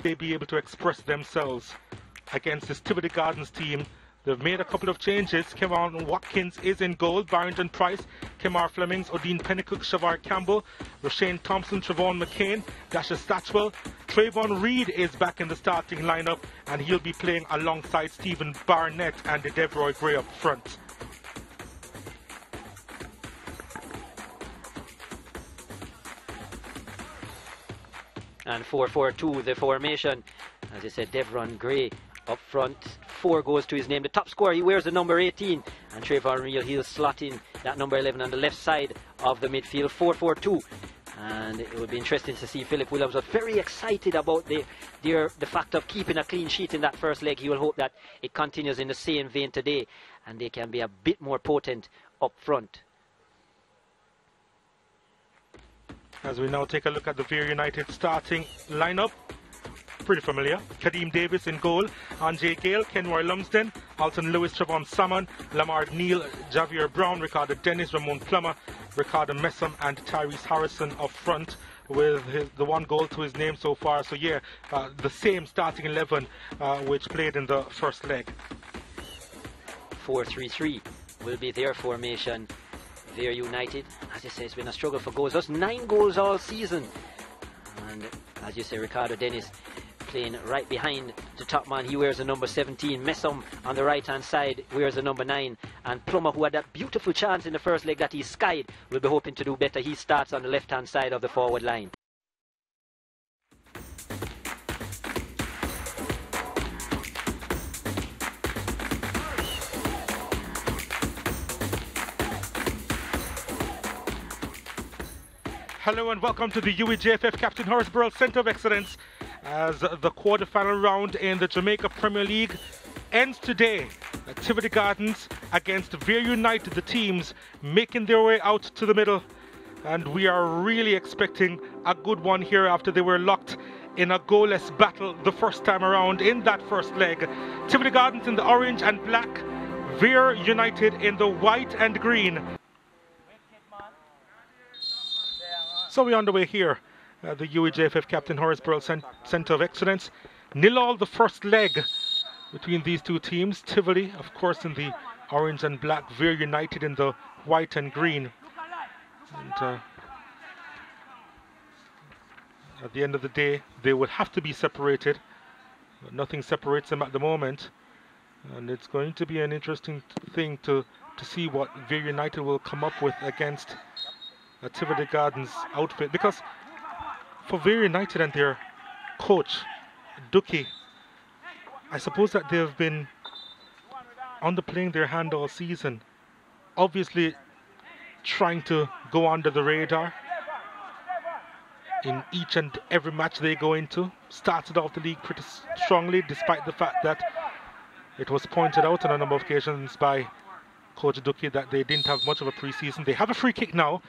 they be able to express themselves against this Tivoli Gardens team. They've made a couple of changes. Kevin Watkins is in goal. Barrington Price, Kemar Flemings, Odine Pennicook, Shavar Campbell, Roshane Thompson, Trevon McCain, Dasha Satchwell. Trayvon Reed is back in the starting lineup, and he'll be playing alongside Stephen Barnett and Devroy Gray up front. And 4-4-2 the formation. As I said, Devron Gray up front. 4 goals to his name. The top scorer, he wears the number 18. And Trayvon Reed, he'll slot in that number 11 on the left side of the midfield. 4-4-2. And it will be interesting to see. Philip Williams was very excited about the fact of keeping a clean sheet in that first leg. He will hope that it continues in the same vein today, and they can be a bit more potent up front. As we now take a look at the Vere United starting lineup, pretty familiar. Kadeem Davis in goal, Anjay Gale, Kenroy Lumsden, Alton Lewis, Trevon Salmon, Lamar Neal, Javier Brown, Ricardo Dennis, Ramon Plummer, Ricardo Messam and Tyrese Harrison up front with the 1 goal to his name so far. So yeah, the same starting 11 which played in the first leg. 4-3-3 will be their formation. Vere United, as I say, it's been a struggle for goals. Just 9 goals all season. And as you say, Ricardo Dennis playing right behind the top man. He wears the number 17. Messam on the right hand side wears the number 9. And Plummer, who had that beautiful chance in the first leg that he skied, will be hoping to do better. He starts on the left hand side of the forward line. Hello and welcome to the UEJFF Captain Horace Burrell Centre of Excellence as the quarter-final round in the Jamaica Premier League ends today at Tivoli Gardens against Vere United, the teams making their way out to the middle. And we are really expecting a good one here after they were locked in a goalless battle the first time around in that first leg. Tivoli Gardens in the orange and black, Vere United in the white and green. So we're underway here at the UEJFF Captain Horace Burrell Centre of Excellence. 0-0 the first leg between these two teams. Tivoli, of course, in the orange and black, Vere United in the white and green. And at the end of the day, they would have to be separated. But nothing separates them at the moment. And it's going to be an interesting thing to see what Vere United will come up with against a Tivoli Gardens outfit, because for Vere United and their coach Duki, I suppose that they've been underplaying their hand all season, obviously trying to go under the radar in each and every match they go into. Started off the league pretty strongly, despite the fact that it was pointed out on a number of occasions by Coach Duki that they didn't have much of a pre-season. They have a free kick now,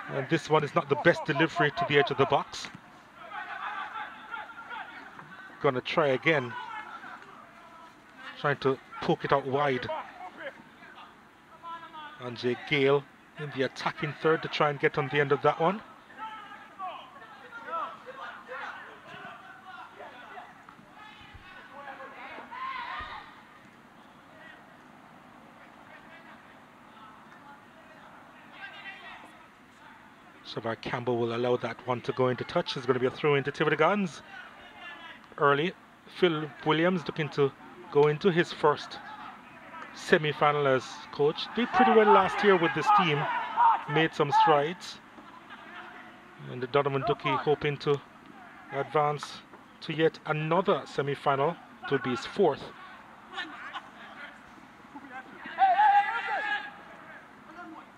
and this one is not the best delivery to the edge of the box. Gonna try again. Trying to poke it out wide. Anjay Gale in the attacking third to try and get on the end of that one. Shavar Campbell will allow that one to go into touch. It's going to be a throw into Tivoli Gardens early. Phil Williams looking to go into his first semi-final as coach. Did pretty well last year with this team. Made some strides. And Donovan Duki hoping to advance to yet another semi-final. It will be his 4th.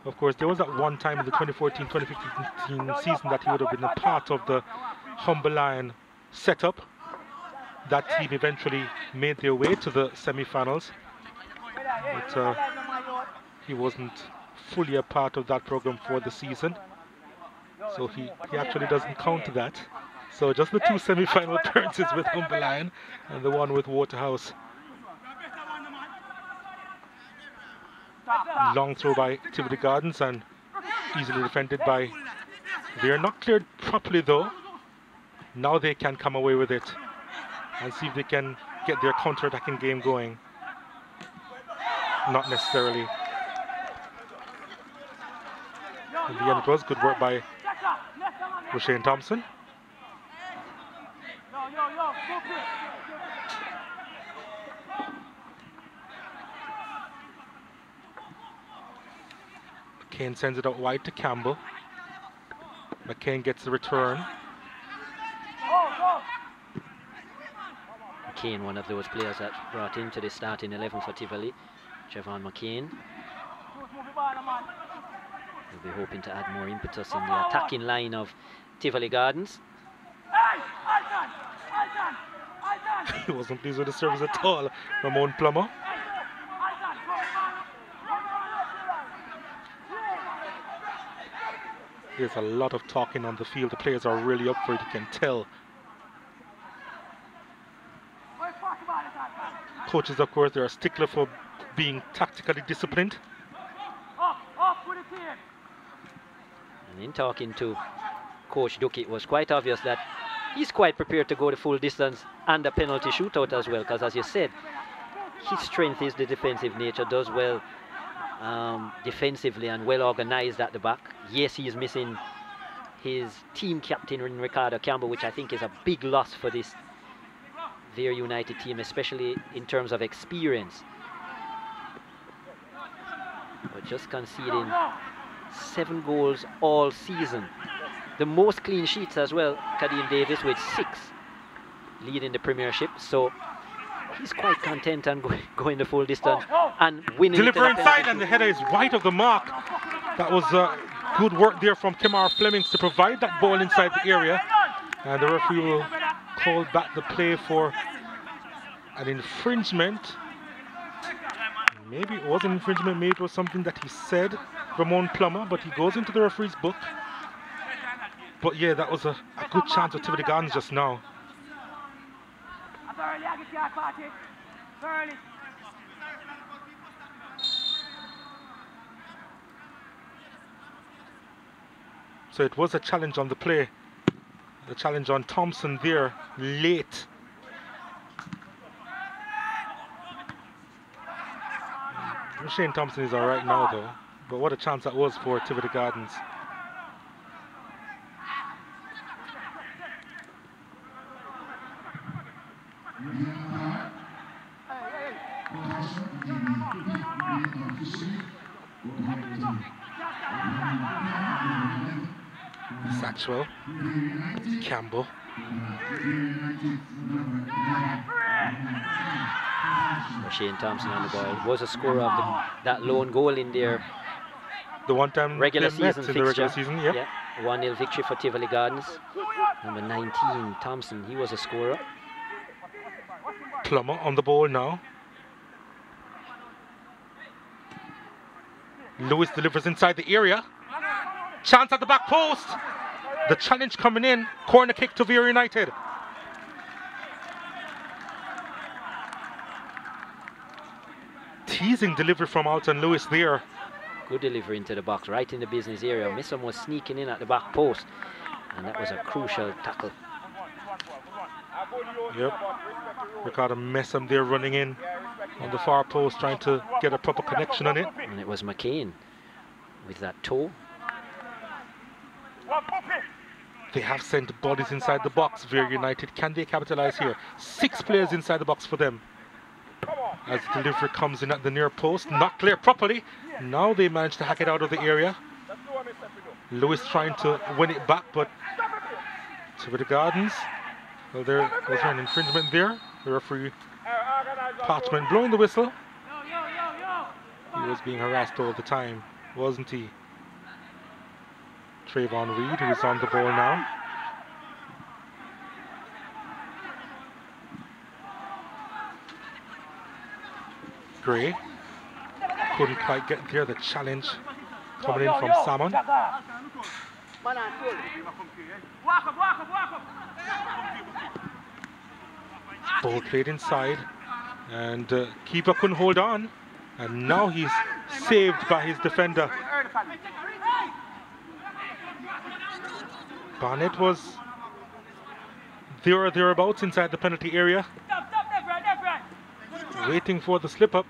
Of course, there was that one time in the 2014-2015 season that he would have been a part of the Humber Lion setup. That team eventually made their way to the semi-finals, but he wasn't fully a part of that program for the season, so he actually doesn't count that. So just the 2 semi-final appearances with Humber Lion and the one with Waterhouse. Long throw by Tivoli Gardens and easily defended by Vere. Not cleared properly though. Now they can come away with it. and see if they can get their counter-attacking game going. Not necessarily. In the end, it was good work by Roshane Thompson. McCain sends it out wide to Campbell. McCain gets the return. McCain, one of those players that brought into the starting 11 for Tivoli. Trevon McCain. We'll be hoping to add more impetus in the attacking line of Tivoli Gardens. He wasn't pleased with the service at all, Ramon Plummer. There's a lot of talking on the field. The players are really up for it, you can tell. Coaches, of course, they're a stickler for being tactically disciplined. And in talking to Coach Duke, it was quite obvious that he's quite prepared to go the full distance and the penalty shootout as well, because as you said, his strength is the defensive nature, does well defensively and well organized at the back. Yes, he is missing his team captain in Ricardo Campbell, which I think is a big loss for this Vere United team, especially in terms of experience. But just conceding 7 goals all season. The most clean sheets as well, Kadeem Davis with 6, leading the Premiership. So he's quite content and going the full distance and winning. Deliver inside, and the header is wide of the mark. That was good work there from Kemar Flemings to provide that ball inside the area. And the referee will call back the play for an infringement. Maybe it was an infringement, maybe it was something that he said, Ramon Plummer, but he goes into the referee's book. But yeah, that was a good chance of Tivoli Gardens just now. So it was a challenge on the play. The challenge on Thompson there, late. Shane Thompson is all right now though, but what a chance that was for Tivoli Gardens. Satchwell, Campbell. Shane Thompson on the ball. Was a scorer of that lone goal in their regular season fixture. The regular season, yep. Yeah, 1-0 victory for Tivoli Gardens. Number 19, Thompson, he was a scorer. Plummer on the ball now. Lewis delivers inside the area. Chance at the back post. The challenge coming in. Corner kick to Vere United. Teasing delivery from Alton Lewis there. Good delivery into the box, right in the business area. Missam was sneaking in at the back post, and that was a crucial tackle. Yep. Ricardo Messam there running in on the far post, trying to get a proper connection on it. And it was McCain with that toe. They have sent bodies inside the box, Vere United. Can they capitalize here? 6 players inside the box for them. As the delivery comes in at the near post, not clear properly. Now they manage to hack it out of the area. Lewis trying to win it back, but Tivoli Gardens. Well, there was an infringement there. The referee, Parchment, blowing the whistle. He was being harassed all the time, wasn't he? Trayvon Reed, who is on the ball now. Gray couldn't quite get there. The challenge coming in from Salmon. Ball played inside, and keeper couldn't hold on, and now he's saved by his defender. Barnett was there or thereabouts inside the penalty area. Waiting for the slip up.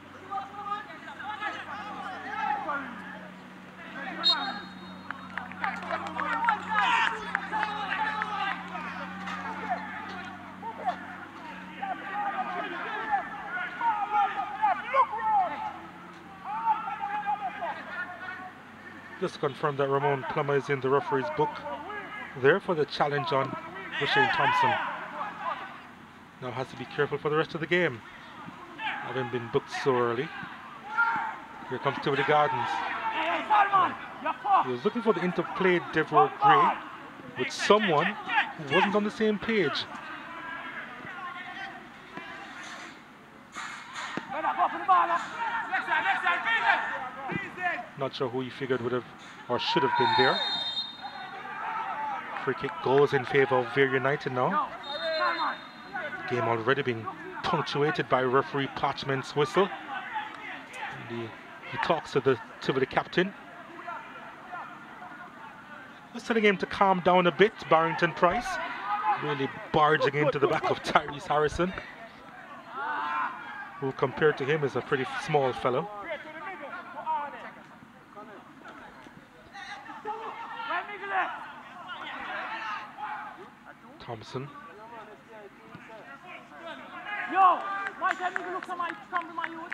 Just to confirm that Ramon Plummer is in the referee's book there for the challenge on Shane Thompson. Now has to be careful for the rest of the game, having been booked so early. Here comes Tivoli Gardens. He was looking for the interplay Deborah Gray with someone who wasn't on the same page. Not sure who he figured would have or should have been there. Free kick goes in favor of Vere United now. Game already being punctuated by referee Parchment's whistle. And he talks to the Tivoli captain. Just telling him to calm down a bit. Barrington Price really barging into the back of Tyrese Harrison, who compared to him is a pretty small fellow. Thompson. Yo, why can't you look to my youth?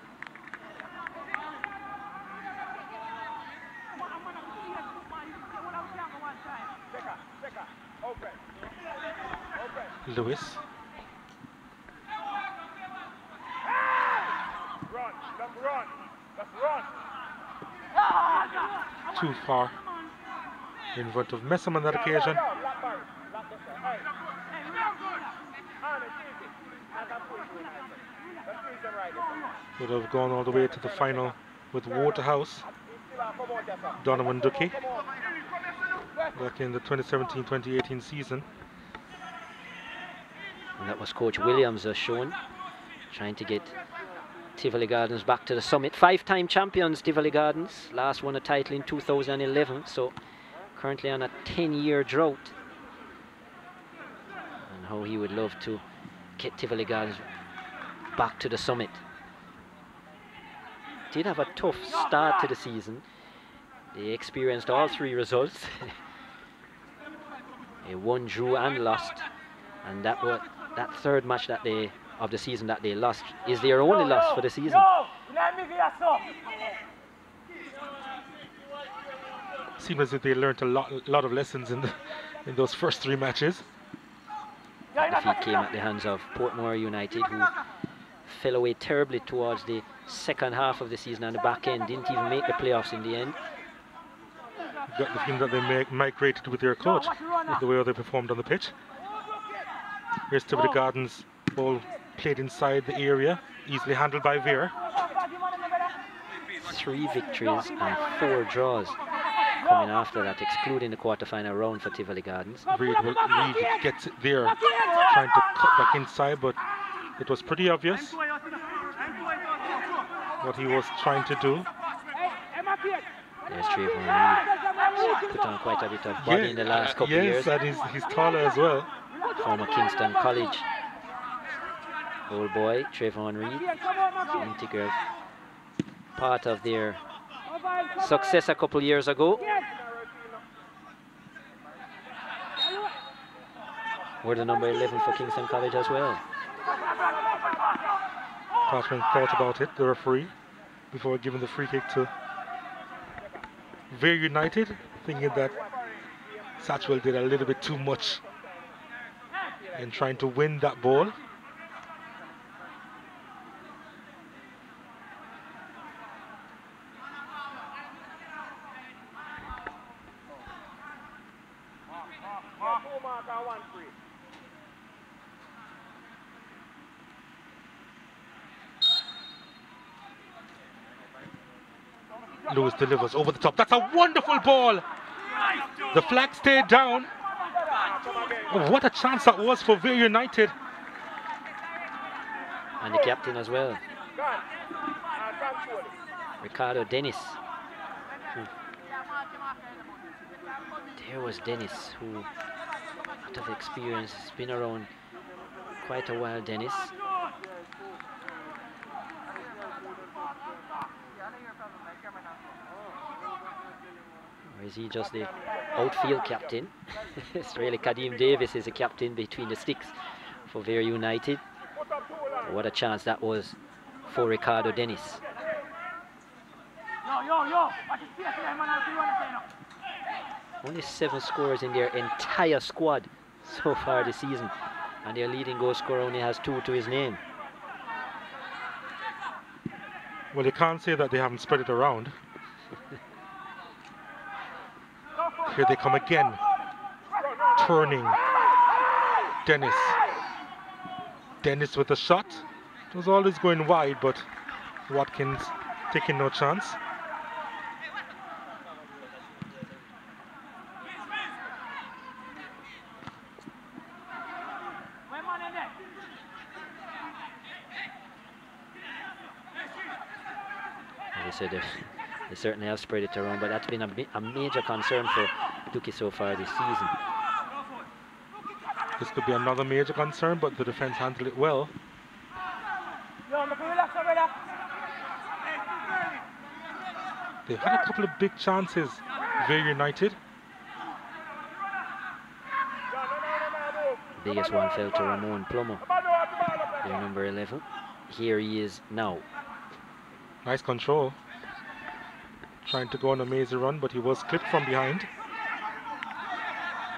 Lewis. Run, let's run. Too far in front of Messam on that occasion. Would have gone all the way to the final with Waterhouse, Donovan Ducky, back in the 2017-2018 season. And that was Coach Williams shown, trying to get Tivoli Gardens back to the summit. 5-time champions, Tivoli Gardens. Last won a title in 2011, so currently on a 10-year drought. And how he would love to get Tivoli Gardens back to the summit. Did have a tough start to the season. They experienced all 3 results. They won, drew and lost. And that 3rd match of the season that they lost is their only loss for the season. Seems as if they learned a lot of lessons in those first 3 matches. That defeat came at the hands of Portmore United, who fell away terribly towards the second half of the season on the back end. Didn't even make the playoffs in the end. Got the feeling that they migrated with their coach, with the way they performed on the pitch. Here's Tivoli Gardens, ball played inside the area, easily handled by Vere. 3 victories and 4 draws coming after that, excluding the quarter-final round for Tivoli Gardens. Reed gets it there, trying to cut back inside, but it was pretty obvious what he was trying to do. There's Trayvon Reed, put on quite a bit of body in the last couple of years. Yes, and he's taller as well. Former Kingston College old boy, Trayvon Reed, integral part of their success a couple years ago. We're the number 11 for Kingston College as well. Parchment thought about it, the referee, before giving the free kick to Vere United, thinking that Satchwell did a little bit too much in trying to win that ball. Lewis delivers over the top. That's a wonderful ball. The flag stayed down. Oh, what a chance that was for Vere United. And the captain as well, Ricardo Dennis. There was Dennis, who, out of experience, has been around quite a while, Dennis. Or is he just the outfield captain? It's really Kadeem Davis is the captain between the sticks for Vere United. What a chance that was for Ricardo Dennis. Only 7 scorers in their entire squad so far this season, and their leading goal scorer only has 2 to his name. Well, you can't say that they haven't spread it around. Here they come again. Turning. Dennis. Dennis with a shot. It was always going wide, but Watkins taking no chance. As I said, they certainly have spread it around, but that's been a major concern for Duki so far this season. This could be another major concern, but the defense handled it well. They've had a couple of big chances, Vere United. The biggest one fell to Ramon Plomo, their number 11. Here he is now. Nice control. Trying to go on a mazy run, but he was clipped from behind.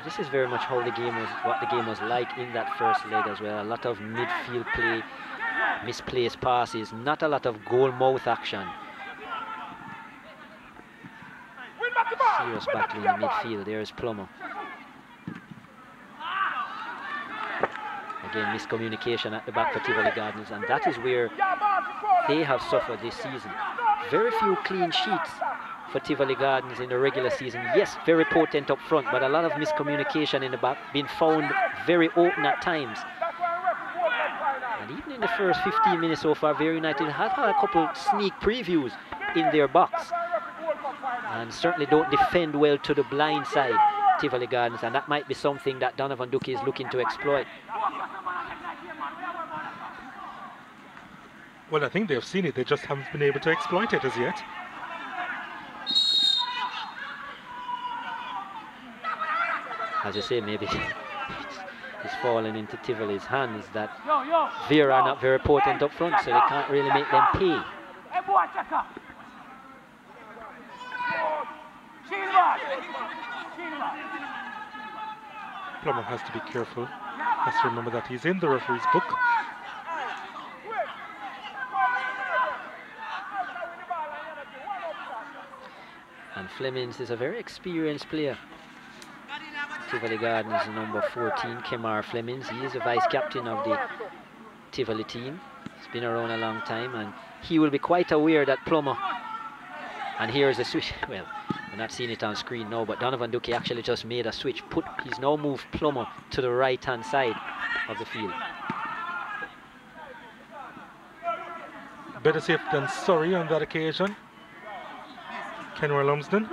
This is very much how the game was, what the game was like in that first leg as well. A lot of midfield play, misplaced passes, not a lot of goal mouth action. Serious battle in the midfield. There's Plomo. Again, miscommunication at the back for Tivoli Gardens, and that is where they have suffered this season. Very few clean sheets for Tivoli Gardens in the regular season. Yes, very potent up front, but a lot of miscommunication in the back, been found very open at times. And even in the first 15 minutes so far, Vere United have had a couple sneak previews in their box, and certainly don't defend well to the blind side, Tivoli Gardens, and that might be something that Donovan Duki is looking to exploit. Well, I think they've seen it, they just haven't been able to exploit it as yet. As I say, maybe it's fallen into Tivoli's hands that Vere are not very potent up front, so they can't really make them pay. Plummer has to be careful. Has to remember that he's in the referee's book. And Flemings is a very experienced player. Tivoli Gardens number 14, Kemar Flemings. He is the vice captain of the Tivoli team. He's been around a long time, and he will be quite aware that Plomo, and here's a switch. Well, we're not seeing it on screen now, but Donovan Duki actually just made a switch. He's now moved Plomo to the right hand side of the field. Better safe than sorry on that occasion. Kenwell Lumsden.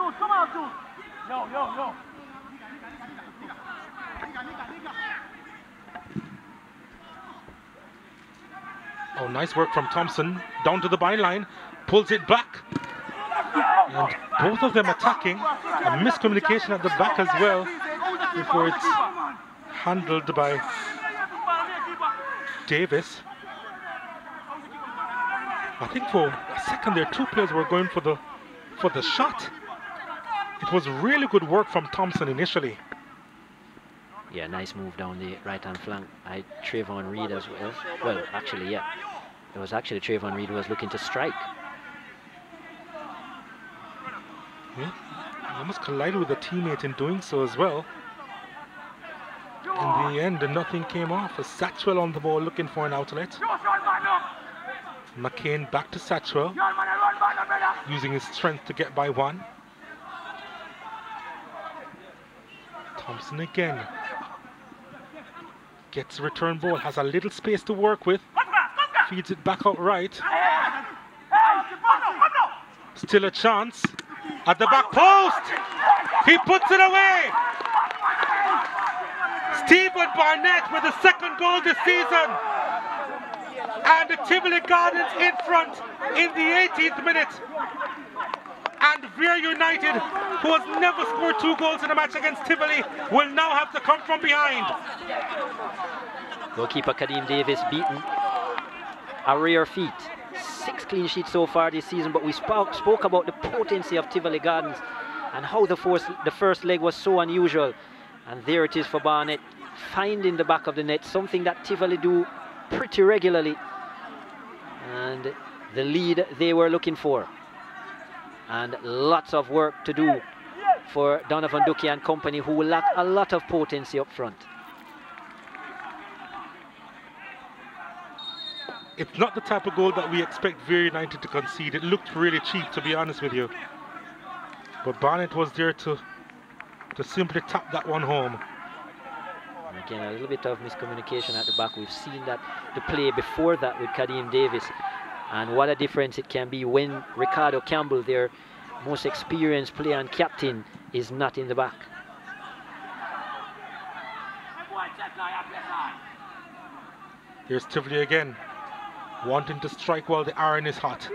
Oh, nice work from Thompson. Down to the byline. Pulls it back. And both of them attacking. A miscommunication at the back as well, before it's handled by Davis. I think for a second there, 2 players were going for the shot. It was really good work from Thompson initially. Yeah, nice move down the right-hand flank by Trayvon Reed as well. Well, actually, yeah. It was actually Trayvon Reed who was looking to strike. Yeah, he almost collided with a teammate in doing so as well. In the end, nothing came off. Satchwell on the ball looking for an outlet. McCain back to Satchwell, using his strength to get by one. Thompson again. Gets a return ball, has a little space to work with. Feeds it back out right. Still a chance. At the back post! He puts it away! Stephen Barnett with the second goal this season. And the Tivoli Gardens in front in the 18th minute. And Vere United, who has never scored 2 goals in a match against Tivoli, will now have to come from behind. Goalkeeper Kadeem Davis beaten a rare feat. 6 clean sheets so far this season, but we spoke about the potency of Tivoli Gardens and how the first leg was so unusual. And there it is for Barnett, finding the back of the net, something that Tivoli do pretty regularly. And the lead they were looking for. And lots of work to do for Donovan Ducky and company, who will lack a lot of potency up front. It's not the type of goal that we expect Vere United to concede. It looked really cheap, to be honest with you. But Barnett was there to simply tap that one home. And again, a little bit of miscommunication at the back. We've seen that the play before that with Kadeem Davis. And what a difference it can be when Ricardo Campbell, their most experienced player and captain, is not in the back. Here's Tivoli again, wanting to strike while the iron is hot.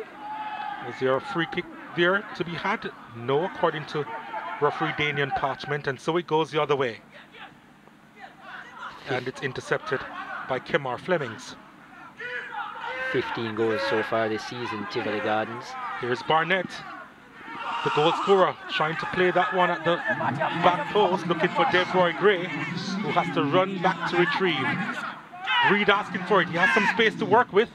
Is there a free kick there to be had? No, according to referee Daniel Parchment, and so it goes the other way. And it's intercepted by Kemar Flemings. 15 goals so far this season, Tivoli Gardens. Here's Barnett, the goal scorer, trying to play that one at the back post, looking for Devroy Gray, who has to run back to retrieve. Reed asking for it. He has some space to work with.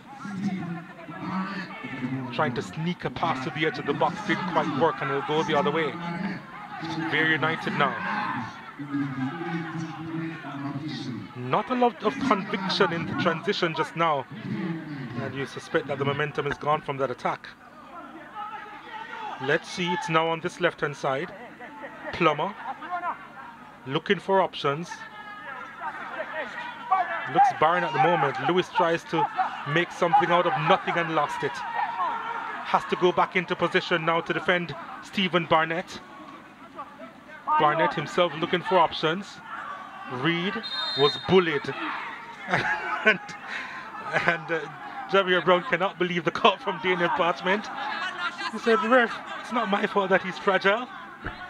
Trying to sneak a pass to the edge of the box, didn't quite work, and it'll go the other way. Vere United now. Not a lot of conviction in the transition just now. And you suspect that the momentum is gone from that attack. Let's see, it's now on this left-hand side. Plummer, looking for options. Looks barren at the moment. Lewis tries to make something out of nothing and lost it. Has to go back into position now to defend Stephen Barnett. Barnett himself looking for options. Reed was bullied. and Javier Brown cannot believe the call from Daniel Parchment. He said, "Ref, it's not my fault that he's fragile."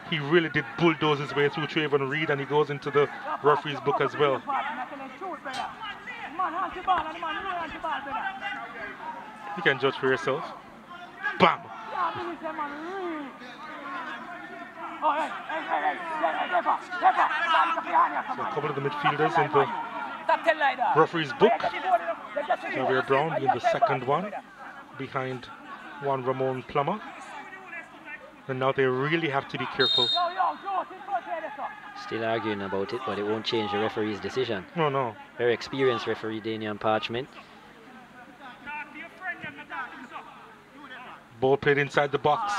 He really did bulldoze his way through Trayvon Reed, and he goes into the referee's book as well. You can judge for yourself. Bam! So a couple of the midfielders in the referee's book. Javier Brown being the second one, behind Juan Ramon Plummer. And now they really have to be careful. Still arguing about it, but it won't change the referee's decision. No, no. Very experienced referee, Daniel Parchment. Ball played inside the box,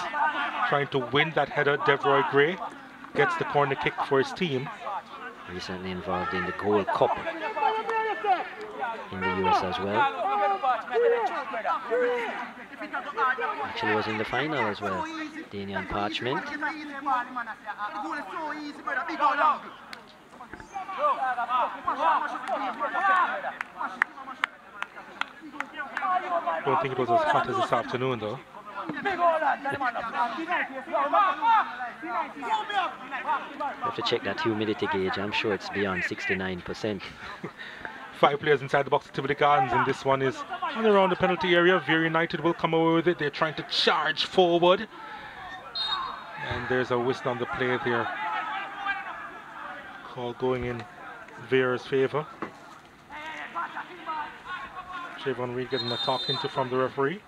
trying to win that header. Devroy Gray gets the corner kick for his team. Recently involved in the Gold Cup in the US as well. Actually was in the final as well. Daniel Parchment. Don't think it was as hot as this afternoon though. You have to check that humidity gauge. I'm sure it's beyond 69%. 5 players inside the box of Tivoli Gardens, and this one is on around the penalty area. Vere United will come away with it. They're trying to charge forward. And there's a whistle on the play there. Call going in Vere's favour. Trayvon Reed getting a talking to from the referee.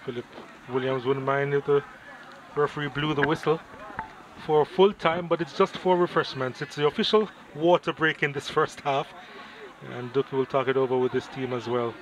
Philip Williams wouldn't mind if the referee blew the whistle for full time, but it's just for refreshments. It's the official water break in this first half, and Ducky will talk it over with his team as well.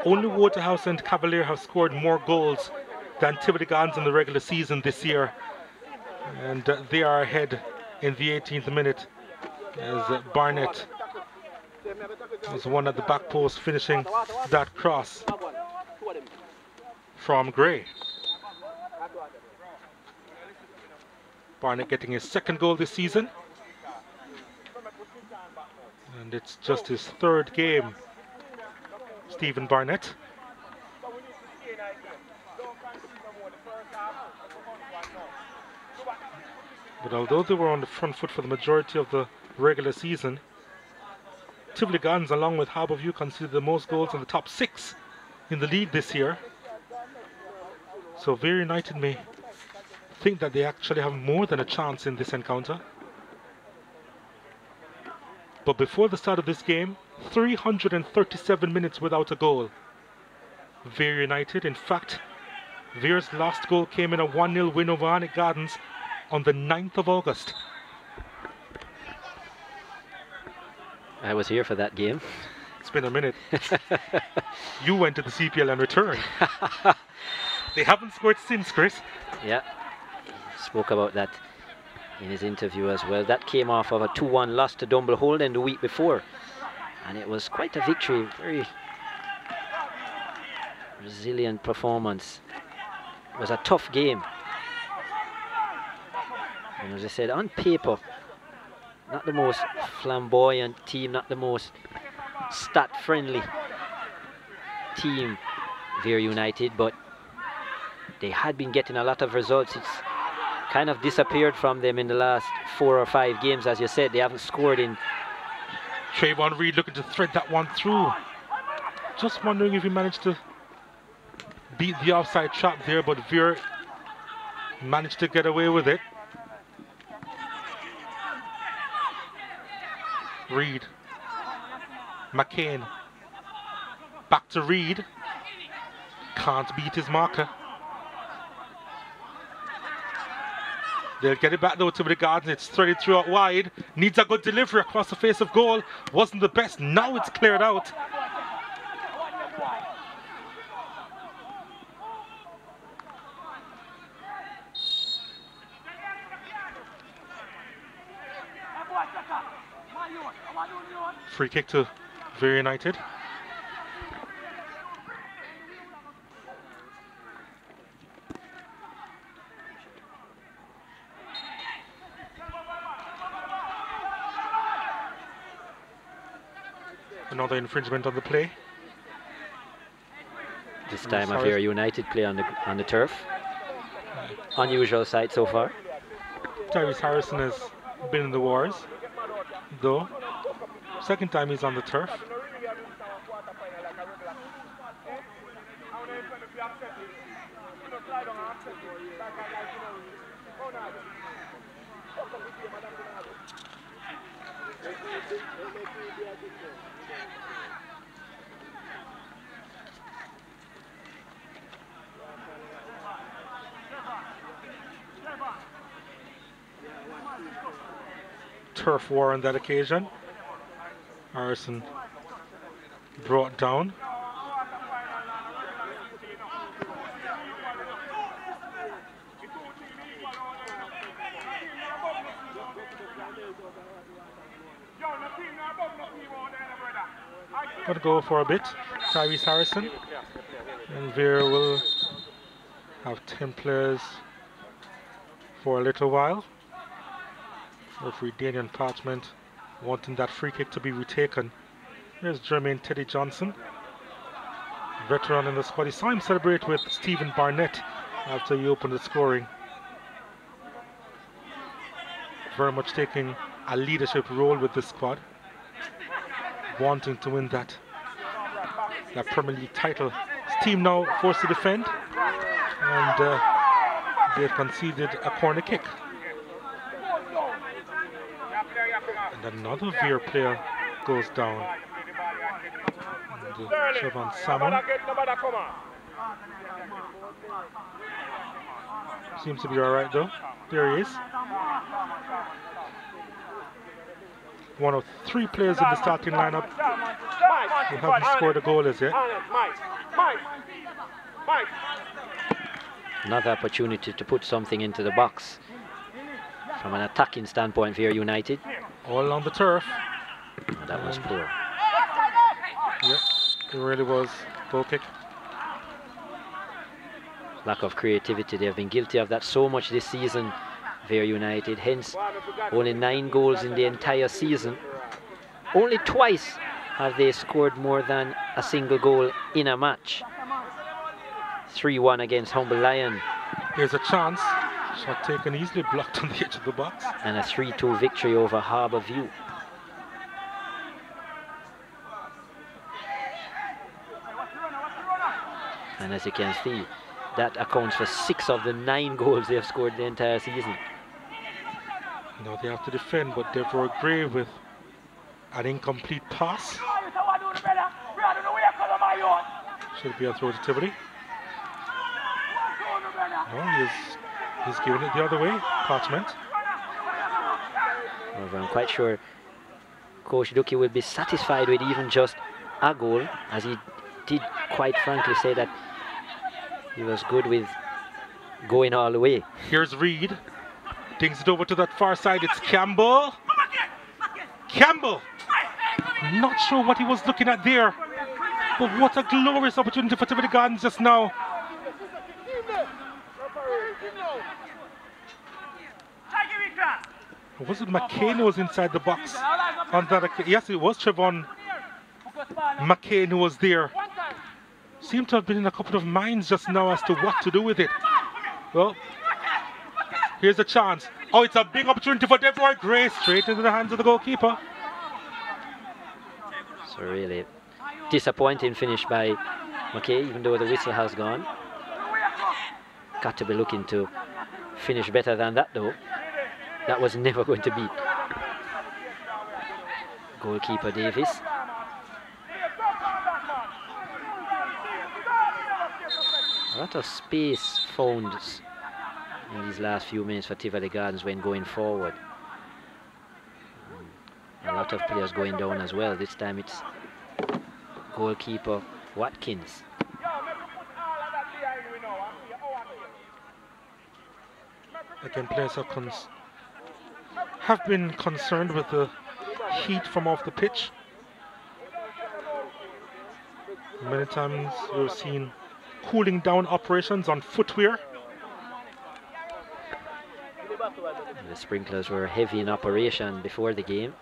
Only Waterhouse and Cavalier have scored more goals than Tivoli Gardens in the regular season this year. And they are ahead in the 18th minute as Barnett was one at the back post, finishing that cross from Gray. Barnett getting his second goal this season, and it's just his third game. Stephen Barnett. But although they were on the front foot for the majority of the regular season, Tivoli Gardens, along with Harbourview, conceded the most goals in the top 6 in the league this year. So Vere United may think that they actually have more than a chance in this encounter. But before the start of this game, 337 minutes without a goal. Vere United, in fact, Vere's last goal came in a 1-0 win over Arnett Gardens on the 9th of August. I was here for that game. It's been a minute. You went to the CPL and returned. They haven't scored since, Chris. Yeah, he spoke about that in his interview as well. That came off of a 2-1 loss to Dumble Holden the week before. And it was quite a victory, very resilient performance. It was a tough game. And as I said, on paper, not the most flamboyant team, not the most stat-friendly team, Vere United, but they had been getting a lot of results. It's kind of disappeared from them in the last 4 or 5 games. As you said, they haven't scored in. Trayvon Reed looking to thread that one through. Just wondering if he managed to beat the offside trap there, but Vere managed to get away with it. Reed. McCain. Back to Reed. Can't beat his marker. They'll get it back though to the Gardens. It's threaded through out wide. Needs a good delivery across the face of goal. Wasn't the best. Now it's cleared out. Free kick to Vere United. Another infringement on the play. This time a Vere United play on the turf. Unusual sight so far. Tyrese Harrison has been in the wars, though. Second time he's on the turf. Turf war on that occasion. Harrison brought down. Gonna go for a bit. Tyrese Harrison. And Vere will have 10 players for a little while. Referee Daniel Parchment wanting that free kick to be retaken. There's Jermaine Teddy Johnson, veteran in the squad. He saw him celebrate with Stephen Barnett after he opened the scoring. Very much taking a leadership role with this squad, wanting to win that Premier League title. His team now forced to defend, and they've conceded a corner kick. And another Vere player goes down. Trevon Salmon seems to be all right though. There he is. One of 3 players in the starting lineup who haven't scored a goal as yet. Another opportunity to put something into the box from an attacking standpoint for United. All along the turf. And that was poor. Yep, it really was. Goal kick. Lack of creativity. They have been guilty of that so much this season, Vere United. Hence, only 9 goals in the entire season. Only twice have they scored more than a single goal in a match. 3-1 against Humble Lion. Here's a chance. Shot taken, easily blocked on the edge of the box. And a 3-2 victory over Harbour View. And as you can see, that accounts for 6 of the 9 goals they have scored the entire season. Now they have to defend, but Deborah Gray with an incomplete pass. Should be a throw to Tivoli. No, he's giving it the other way. Parchment. However, I'm quite sure Coach Ducky will be satisfied with even just a goal, as he did quite frankly say that he was good with going all the way. Here's Reed. Dings it over to that far side. It's Campbell. Campbell! Not sure what he was looking at there. But what a glorious opportunity for Tivoli Gardens just now. Was it McCain who was inside the box? On that, yes, it was Trevon McCain who was there. Seemed to have been in a couple of minds just now as to what to do with it. Well, here's a chance. Oh, it's a big opportunity for Deborah Gray, straight into the hands of the goalkeeper. So really disappointing finish by McKay, even though the whistle has gone. Got to be looking to finish better than that though. That was never going to beat. Goalkeeper Davis. A lot of space found in these last few minutes for Tivoli Gardens when going forward. A lot of players going down as well. This time it's goalkeeper Watkins. Again, players have been concerned with the heat from off the pitch. Many times we've seen cooling down operations on footwear. The sprinklers were heavy in operation before the game.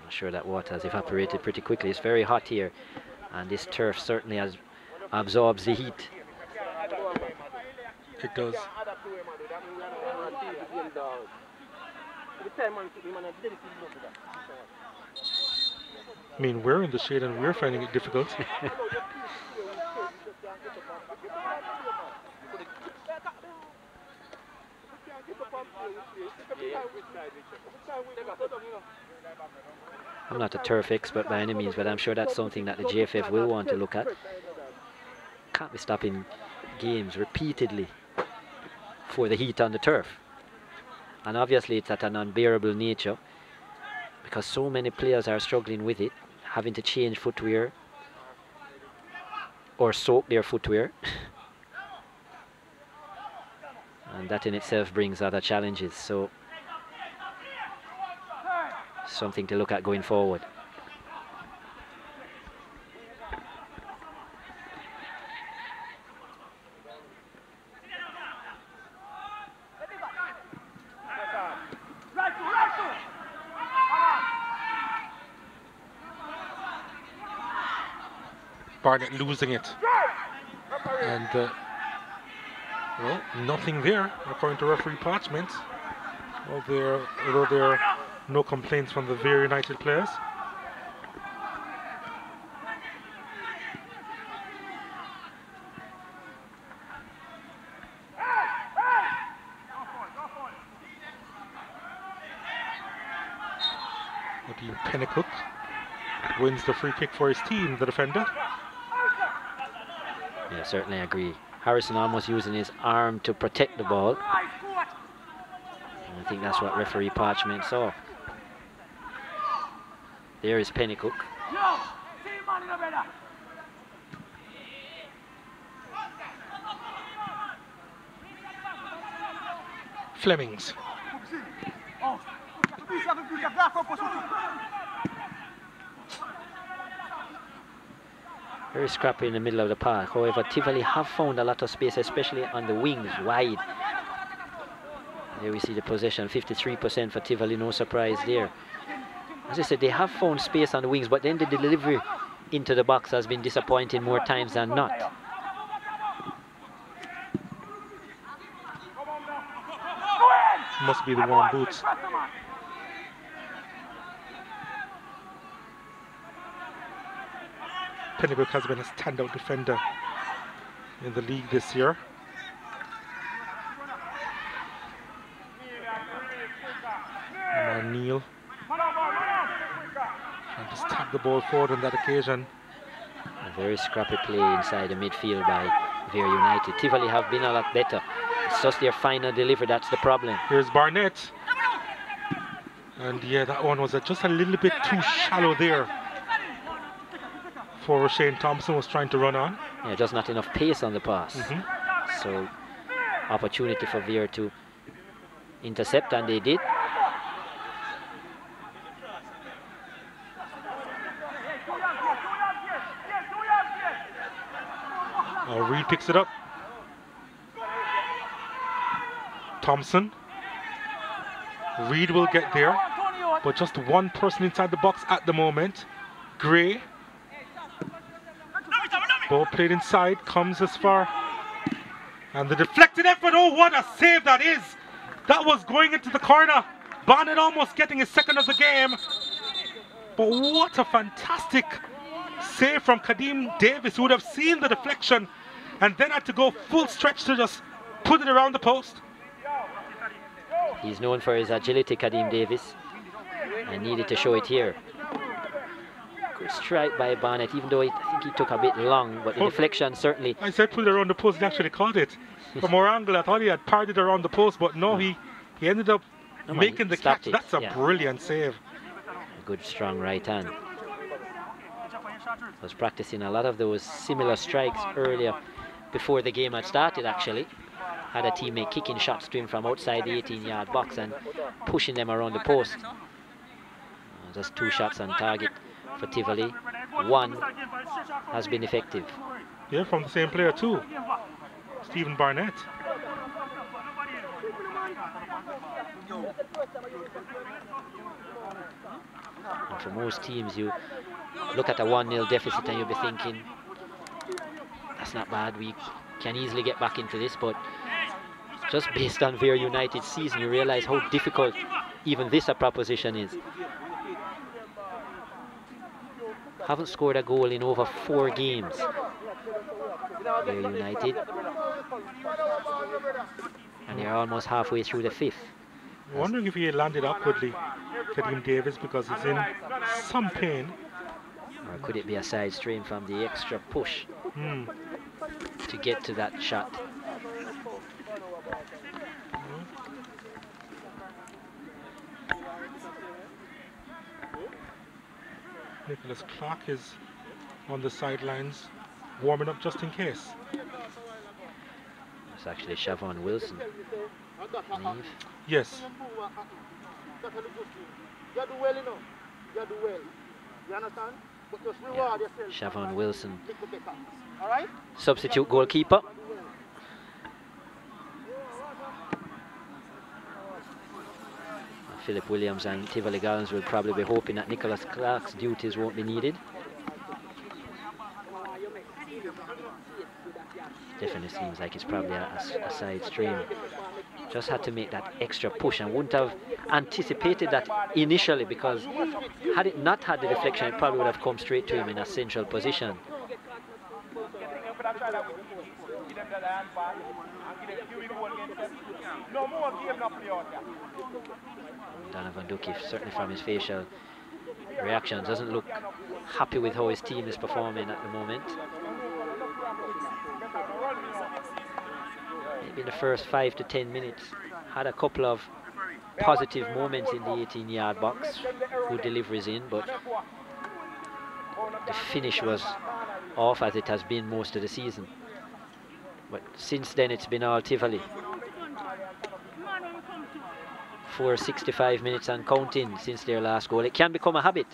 I'm sure that water has evaporated pretty quickly. It's very hot here, and this turf certainly absorbs the heat. It does. I mean, we're in the shade and we're finding it difficult. I'm not a turf expert by any means, but I'm sure that's something that the GFF will want to look at. Can't be stopping games repeatedly for the heat on the turf. And obviously it's at an unbearable nature because so many players are struggling with it, having to change footwear or soak their footwear. And that in itself brings other challenges. So something to look at going forward. Barnett losing it. And well, nothing there according to referee Parchment. Although there are no complaints from the Vere United players. Nadeem Pennycook wins the free kick for his team, the defender. Yeah, certainly agree. Harrison almost using his arm to protect the ball. And I think that's what referee Parchment saw. There is Pennycook. Flemings. Very scrappy in the middle of the park. However, Tivoli have found a lot of space, especially on the wings, wide. There we see the possession, 53% for Tivoli, no surprise there. As I said, they have found space on the wings, but then the delivery into the box has been disappointing more times than not. Must be the warm boots. Pennycook has been a standout defender in the league this year. Neil and just tap the ball forward on that occasion. A very scrappy play inside the midfield by Vere United. Tivoli have been a lot better. It's just their final delivery that's the problem. Here's Barnett. And yeah, that one was just a little bit too shallow there for Shane Thompson was trying to run on. Yeah, just not enough pace on the pass. So opportunity for Vere to intercept, and they did. Reed picks it up. Thompson. Reed will get there, but just one person inside the box at the moment. Gray. Ball played inside, comes as far. And the deflected effort, oh what a save that is! That was going into the corner. Barnett almost getting his second of the game. But what a fantastic save from Kadeem Davis, who would have seen the deflection and then had to go full stretch to just put it around the post. He's known for his agility, Kadeem Davis, and needed to show it here. Good strike by Barnett, even though I think he took a bit long, but the deflection certainly... I said put it around the post, he actually caught it. From our angle, I thought he had parried it around the post, but no, he ended up making the catch. That's a brilliant save. A good strong right hand. I was practicing a lot of those similar strikes earlier before the game had started actually. Had a teammate kicking shots to him from outside the 18-yard box and pushing them around the post. Just 2 shots on target for Tivoli. 1 has been effective. Yeah, from the same player too. Stephen Barnett. And for most teams, you look at a 1-0 deficit and you'll be thinking, that's not bad, we can easily get back into this, but just based on Vere United's season, you realize how difficult even this a proposition is. Haven't scored a goal in over 4 games. Vere United. And they're almost halfway through the 5th. I'm wondering if he landed awkwardly, Kadeem Davis, because he's in some pain. Or could it be a side strain from the extra push to get to that shot? Nicholas Clark is on the sidelines, warming up just in case. It's actually Siobhan Wilson. Neve. Yes. Yeah. Siobhan Wilson, substitute goalkeeper. Philip Williams and Tivoli Gallons will probably be hoping that Nicholas Clark's duties won't be needed. Definitely seems like it's probably a side stream. Just had to make that extra push and wouldn't have anticipated that initially, because had it not had the deflection, it probably would have come straight to him in a central position. Donovan Ducky, certainly from his facial reaction. Doesn't look happy with how his team is performing at the moment. Maybe in the first 5 to 10 minutes had a couple of positive moments in the 18-yard box, good deliveries in, but the finish was off, as it has been most of the season. But since then it's been all Tivoli. 465 minutes and counting since their last goal. It can become a habit.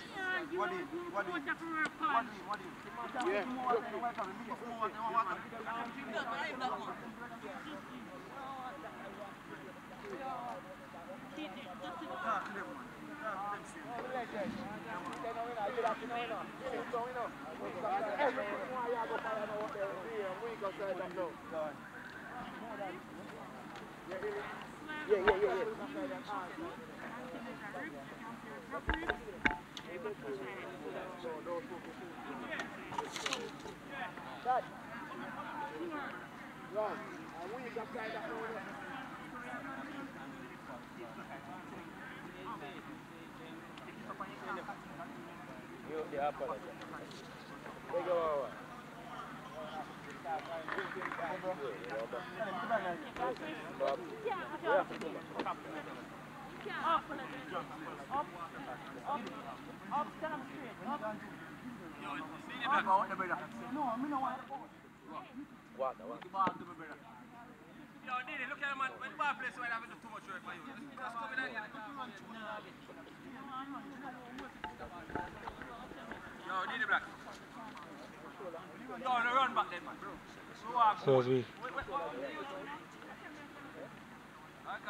So as we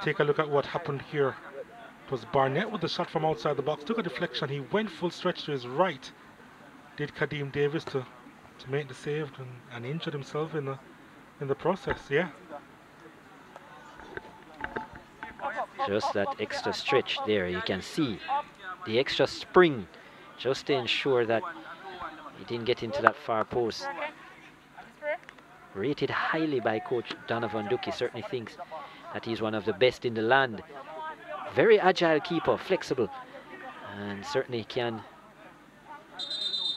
take a look at what happened here, it was Barnett with the shot from outside the box, took a deflection, he went full stretch to his right, did Kadeem Davis to make the save, and injured himself in the process. Yeah. Just that extra stretch there, you can see the extra spring, just to ensure that he didn't get into that far post. Rated highly by Coach Donovan Ducky, certainly thinks that he's one of the best in the land. Very agile keeper, flexible, and certainly can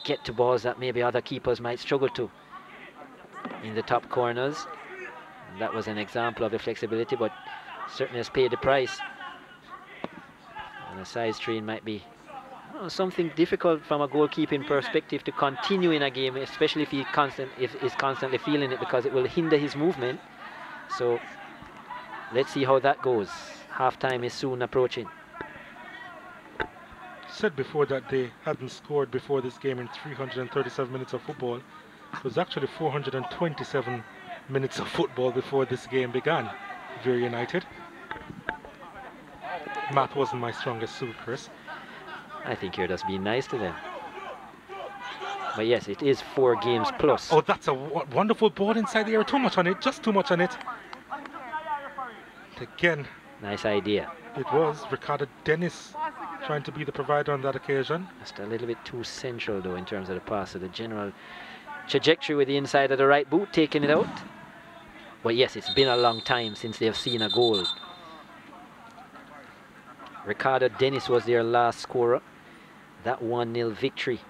get to balls that maybe other keepers might struggle to in the top corners. And that was an example of the flexibility, but certainly has paid the price. And a side screen might be something difficult from a goalkeeping perspective to continue in a game, especially if he's constantly feeling it, because it will hinder his movement. So let's see how that goes. Half-time is soon approaching. Said before that they hadn't scored before this game in 337 minutes of football. It was actually 427 minutes of football before this game began. Vere United. Math wasn't my strongest suit, Chris. I think you're just being nice to them. But yes, it is 4 games plus. Oh, that's a wonderful ball inside the area. Too much on it, just too much on it. Again. Nice idea. It was Ricardo Dennis trying to be the provider on that occasion. Just a little bit too central though in terms of the pass. So the general trajectory with the inside of the right boot, taking it out. But yes, it's been a long time since they've seen a goal. Ricardo Dennis was their last scorer. That 1-0 victory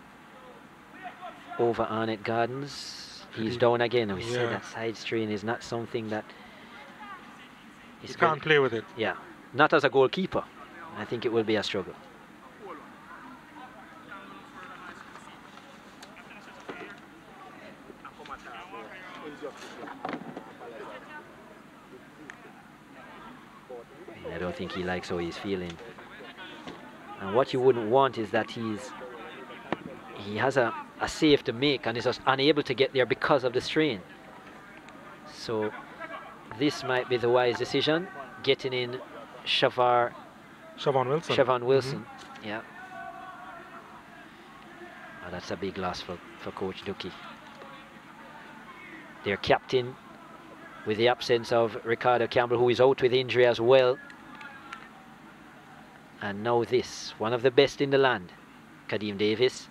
over Arnett Gardens. He's down again. We say that side strain is not something that you can't play with it. Yeah, not as a goalkeeper. I think it will be a struggle. I don't think he likes how he's feeling. And what you wouldn't want is that he has a save to make and is just unable to get there because of the strain. So this might be the wise decision, getting in Siobhan Wilson. Yeah. Oh, that's a big loss for Coach Ducky. Their captain, with the absence of Ricardo Campbell, who is out with injury as well. And now this, one of the best in the land, Kadeem Davis.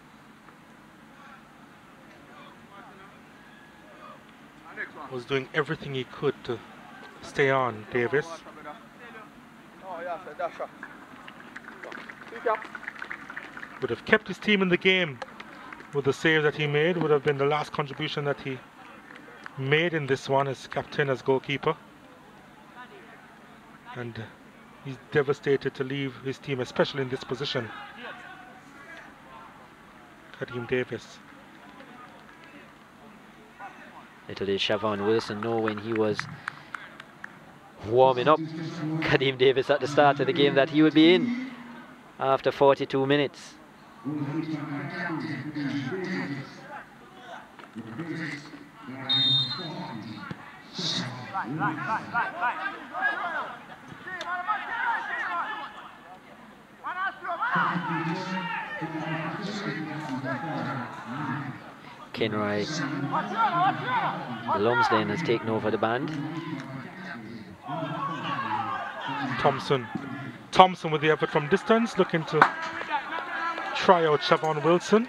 Was doing everything he could to stay on, Davis. would have kept his team in the game with the save that he made. Would have been the last contribution that he made in this one as captain, as goalkeeper. And he's devastated to leave his team, especially in this position. Kadeem Davis. Little did Siobhan Wilson know when he was warming up Kadeem Davis at the start of the game that he would be in after 42 minutes. Kenroy Lumsden has taken over the band. Thompson with the effort from distance, looking to try out Siobhan Wilson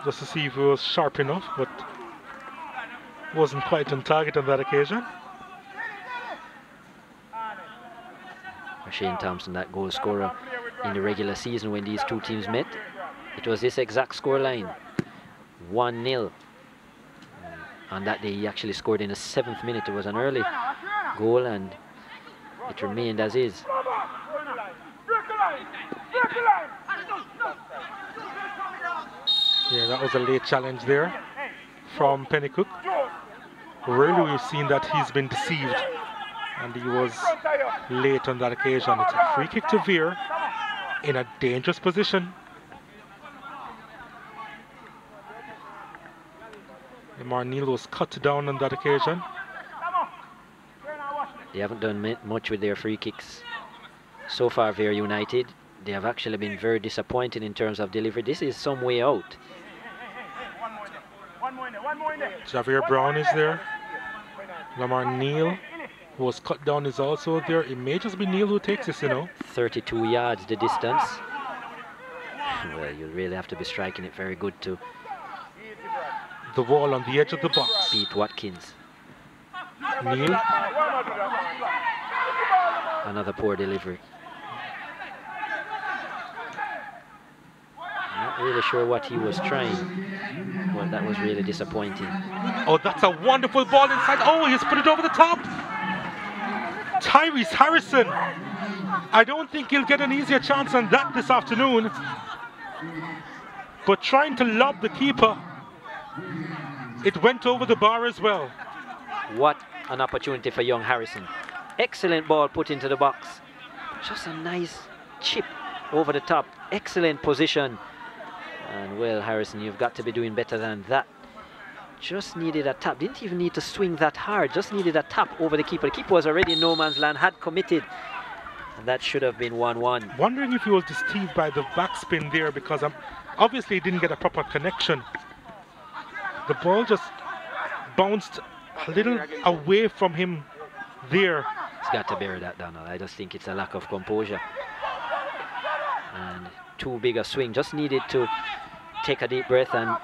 just to see if he was sharp enough, but wasn't quite on target on that occasion. Shane Thompson, that goal scorer in the regular season when these two teams met. It was this exact scoreline, 1-0. On that day he actually scored in the 7th minute. It was an early goal and it remained as is. Yeah, that was a late challenge there from Pennycook. Really, we've seen that he's been deceived and he was late on that occasion. It's a free kick to Vere in a dangerous position. Lamar Neal was cut down on that occasion. They haven't done much with their free kicks so far, Vere United. They have actually been very disappointing in terms of delivery. This is some way out. Javier Brown is there. Lamar Neal, who was cut down, is also there. It may just be Neal who takes this, you know. 32 yards the distance. Well, you really have to be striking it very good to the wall on the edge of the box. Beat Watkins. Neal. Another poor delivery. Not really sure what he was trying, but that was really disappointing. Oh, that's a wonderful ball inside. Oh, he's put it over the top. Tyrese Harrison. I don't think he'll get an easier chance on that this afternoon. But trying to lob the keeper, it went over the bar as well. What an opportunity for young Harrison. Excellent ball put into the box. Just a nice chip over the top. Excellent position. And well, Harrison, you've got to be doing better than that. Just needed a tap. Didn't even need to swing that hard. Just needed a tap over the keeper. The keeper was already in no man's land, had committed. And that should have been 1-1. Wondering if he was deceived by the backspin there, because obviously he didn't get a proper connection. The ball just bounced a little away from him there. He's got to bury that down. I just think it's a lack of composure. And too big a swing. Just needed to take a deep breath and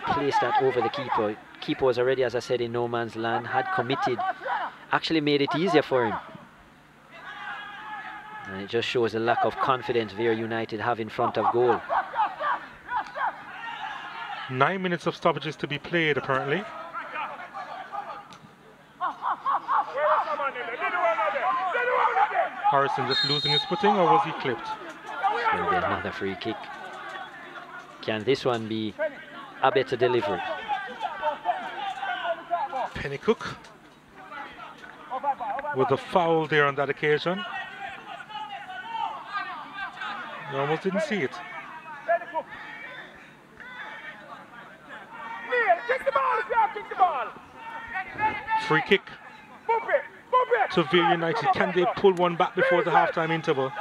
place that over the keeper. Keeper was already, as I said, in no man's land, had committed. Actually made it easier for him. And it just shows the lack of confidence Vere United have in front of goal. 9 minutes of stoppages to be played, apparently. Harrison just losing his footing, or was he clipped? It's going to be another free kick. Can this one be a better delivery? Pennycook with a foul there on that occasion. You almost didn't see it. Free kick to Vere United. Can they pull one back before the halftime interval?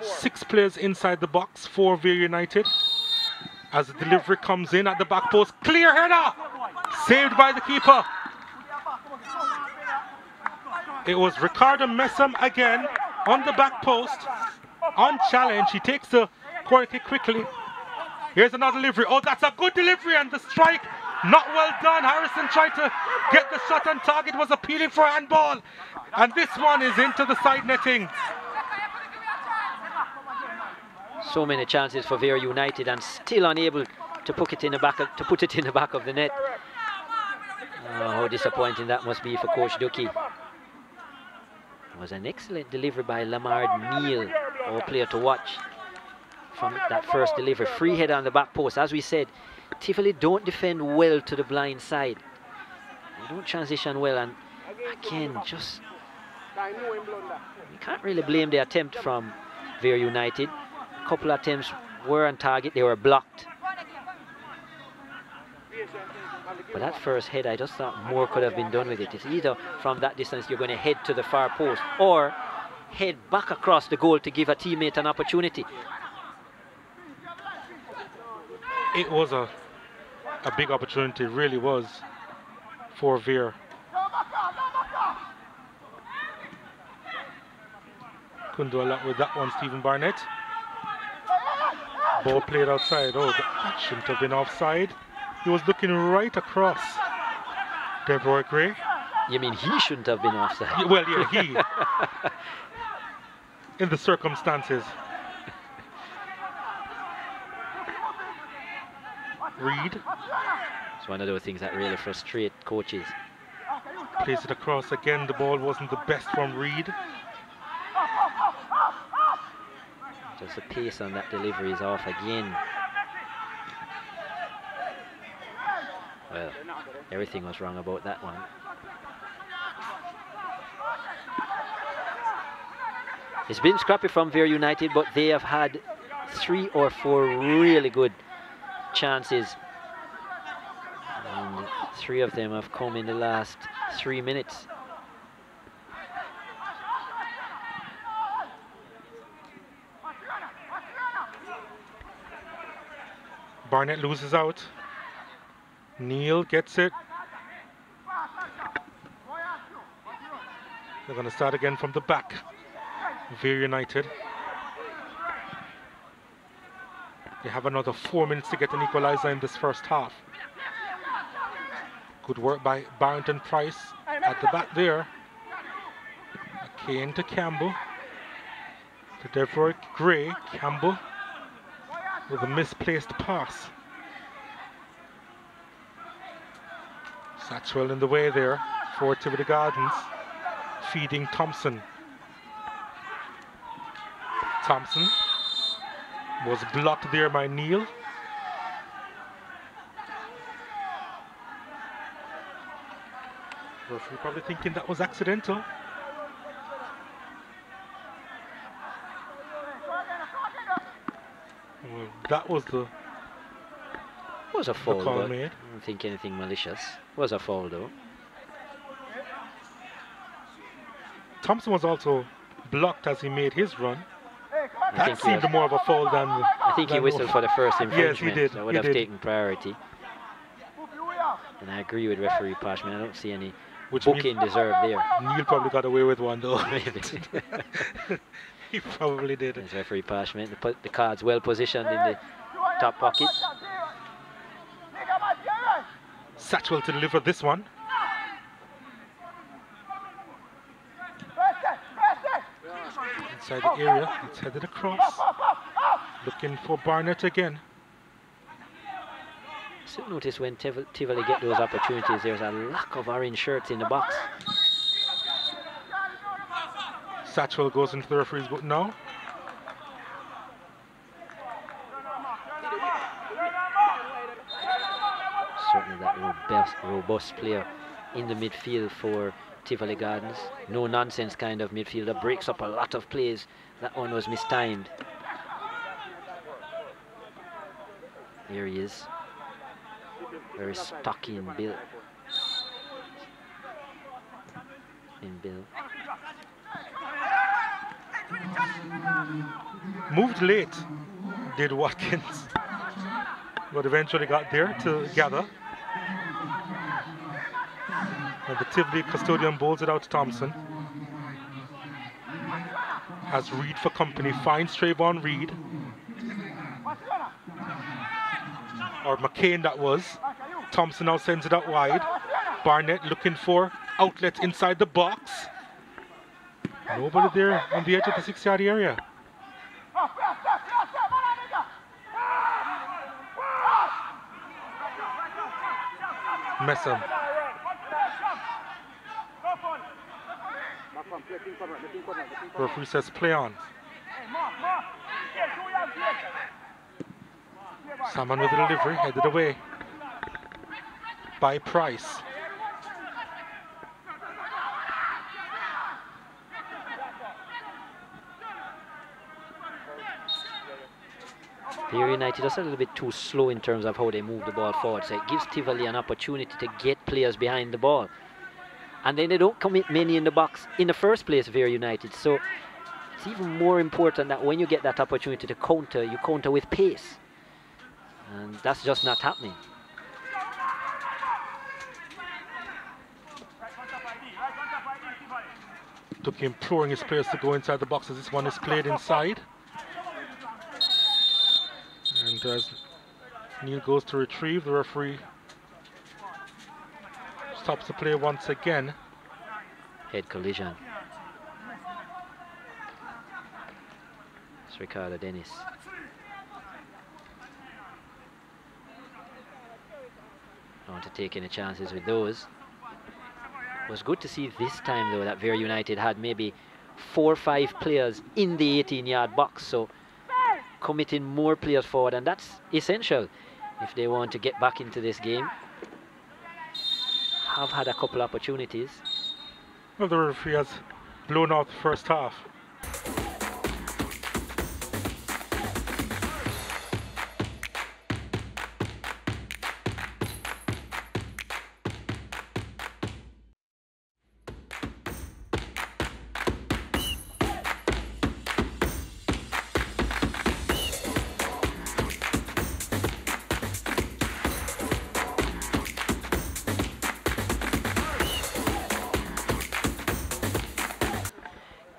Six players inside the box for Vere United. As the delivery comes in at the back post. Clear header! Saved by the keeper. It was Ricardo Messam again on the back post. On challenge, he takes the corner kick quickly. Here's another delivery. Oh, that's a good delivery, and the strike Not well done. Harrison tried to get the shot on target, was appealing for handball. And this one is into the side netting. So many chances for Vere United and still unable to put it in the back of the net. Oh, how disappointing that must be for Coach Ducky. It was an excellent delivery by Lamar Neal, our player to watch. From that first delivery, free header on the back post. As we said, Tivoli don't defend well to the blind side. They don't transition well, and again, just you can't really blame the attempt from Vere United. A couple of attempts were on target, they were blocked. But that first head, I just thought more could have been done with it. It's either from that distance you're going to head to the far post or head back across the goal to give a teammate an opportunity. It was a big opportunity, it really was, for Vere. Couldn't do a lot with that one, Stephen Barnett. Ball played outside. Oh, that shouldn't have been offside. He was looking right across Deborah Gray. You mean he shouldn't have been offside? Well, yeah, he. In the circumstances. Reed. It's one of those things that really frustrate coaches. Plays it across again. The ball wasn't the best from Reed. Just the pace on that delivery is off again. Well, everything was wrong about that one. It's been scrappy from Vere United, but they have had 3 or 4 really good chances. And 3 of them have come in the last 3 minutes. Barnett loses out. Neal gets it. They're going to start again from the back. Vere United. They have another 4 minutes to get an equalizer in this first half. Good work by Barrington Price at the back there. Kane to Campbell. To Deborah Gray. Campbell with a misplaced pass. Satchwell in the way there for Tivoli Gardens. Feeding Thompson. Thompson was blocked there by Neal. Referee probably thinking that was accidental. Well, that was the was a foul, call but made. I don't think anything malicious. Was a foul though. Thompson was also blocked as he made his run. I That seemed more of a foul than... I think he whistled for the first infringement. Yes, he did. That would have taken priority. And I agree with referee Pashman. I don't see any booking deserved there. Neal probably got away with one though. Maybe. He probably did. There's referee Pashman. The cards well positioned in the top pocket. Satchwell to deliver this one. Inside the area, it's headed across. Looking for Barnett again. Still notice when Tivoli get those opportunities, there's a lack of orange shirts in the box. Satchwell goes into the referee's book now. Certainly that robust player in the midfield for Tivoli Gardens. No nonsense kind of midfielder, breaks up a lot of plays. That one was mistimed. Here he is. Very stocky and built. Moved late, did Watkins, but eventually got there to gather. And the Tivoli custodian bowls it out to Thompson. Has Reed for company, finds Trayvon Reed. Or McCain that was. Thompson now sends it out wide. Barnett looking for outlets inside the box. Nobody there on the edge of the 6-yard area. Messam. Referee says play on. Salmon with the delivery, headed away by Price. Vere United just a little bit too slow in terms of how they move the ball forward, so it gives Tivoli an opportunity to get players behind the ball. And then they don't commit many in the box in the first place, Vere United. So it's even more important that when you get that opportunity to counter, you counter with pace. And that's just not happening. Took imploring his players to go inside the box as this one is played inside. And as Neil goes to retrieve, the referee stops the play once again. Head collision. It's Ricardo Dennis. Don't want to take any chances with those. It was good to see this time though that Vere United had maybe 4 or 5 players in the 18-yard box, so committing more players forward, and that's essential if they want to get back into this game. Have had a couple opportunities. Well, the referee has blown out the first half.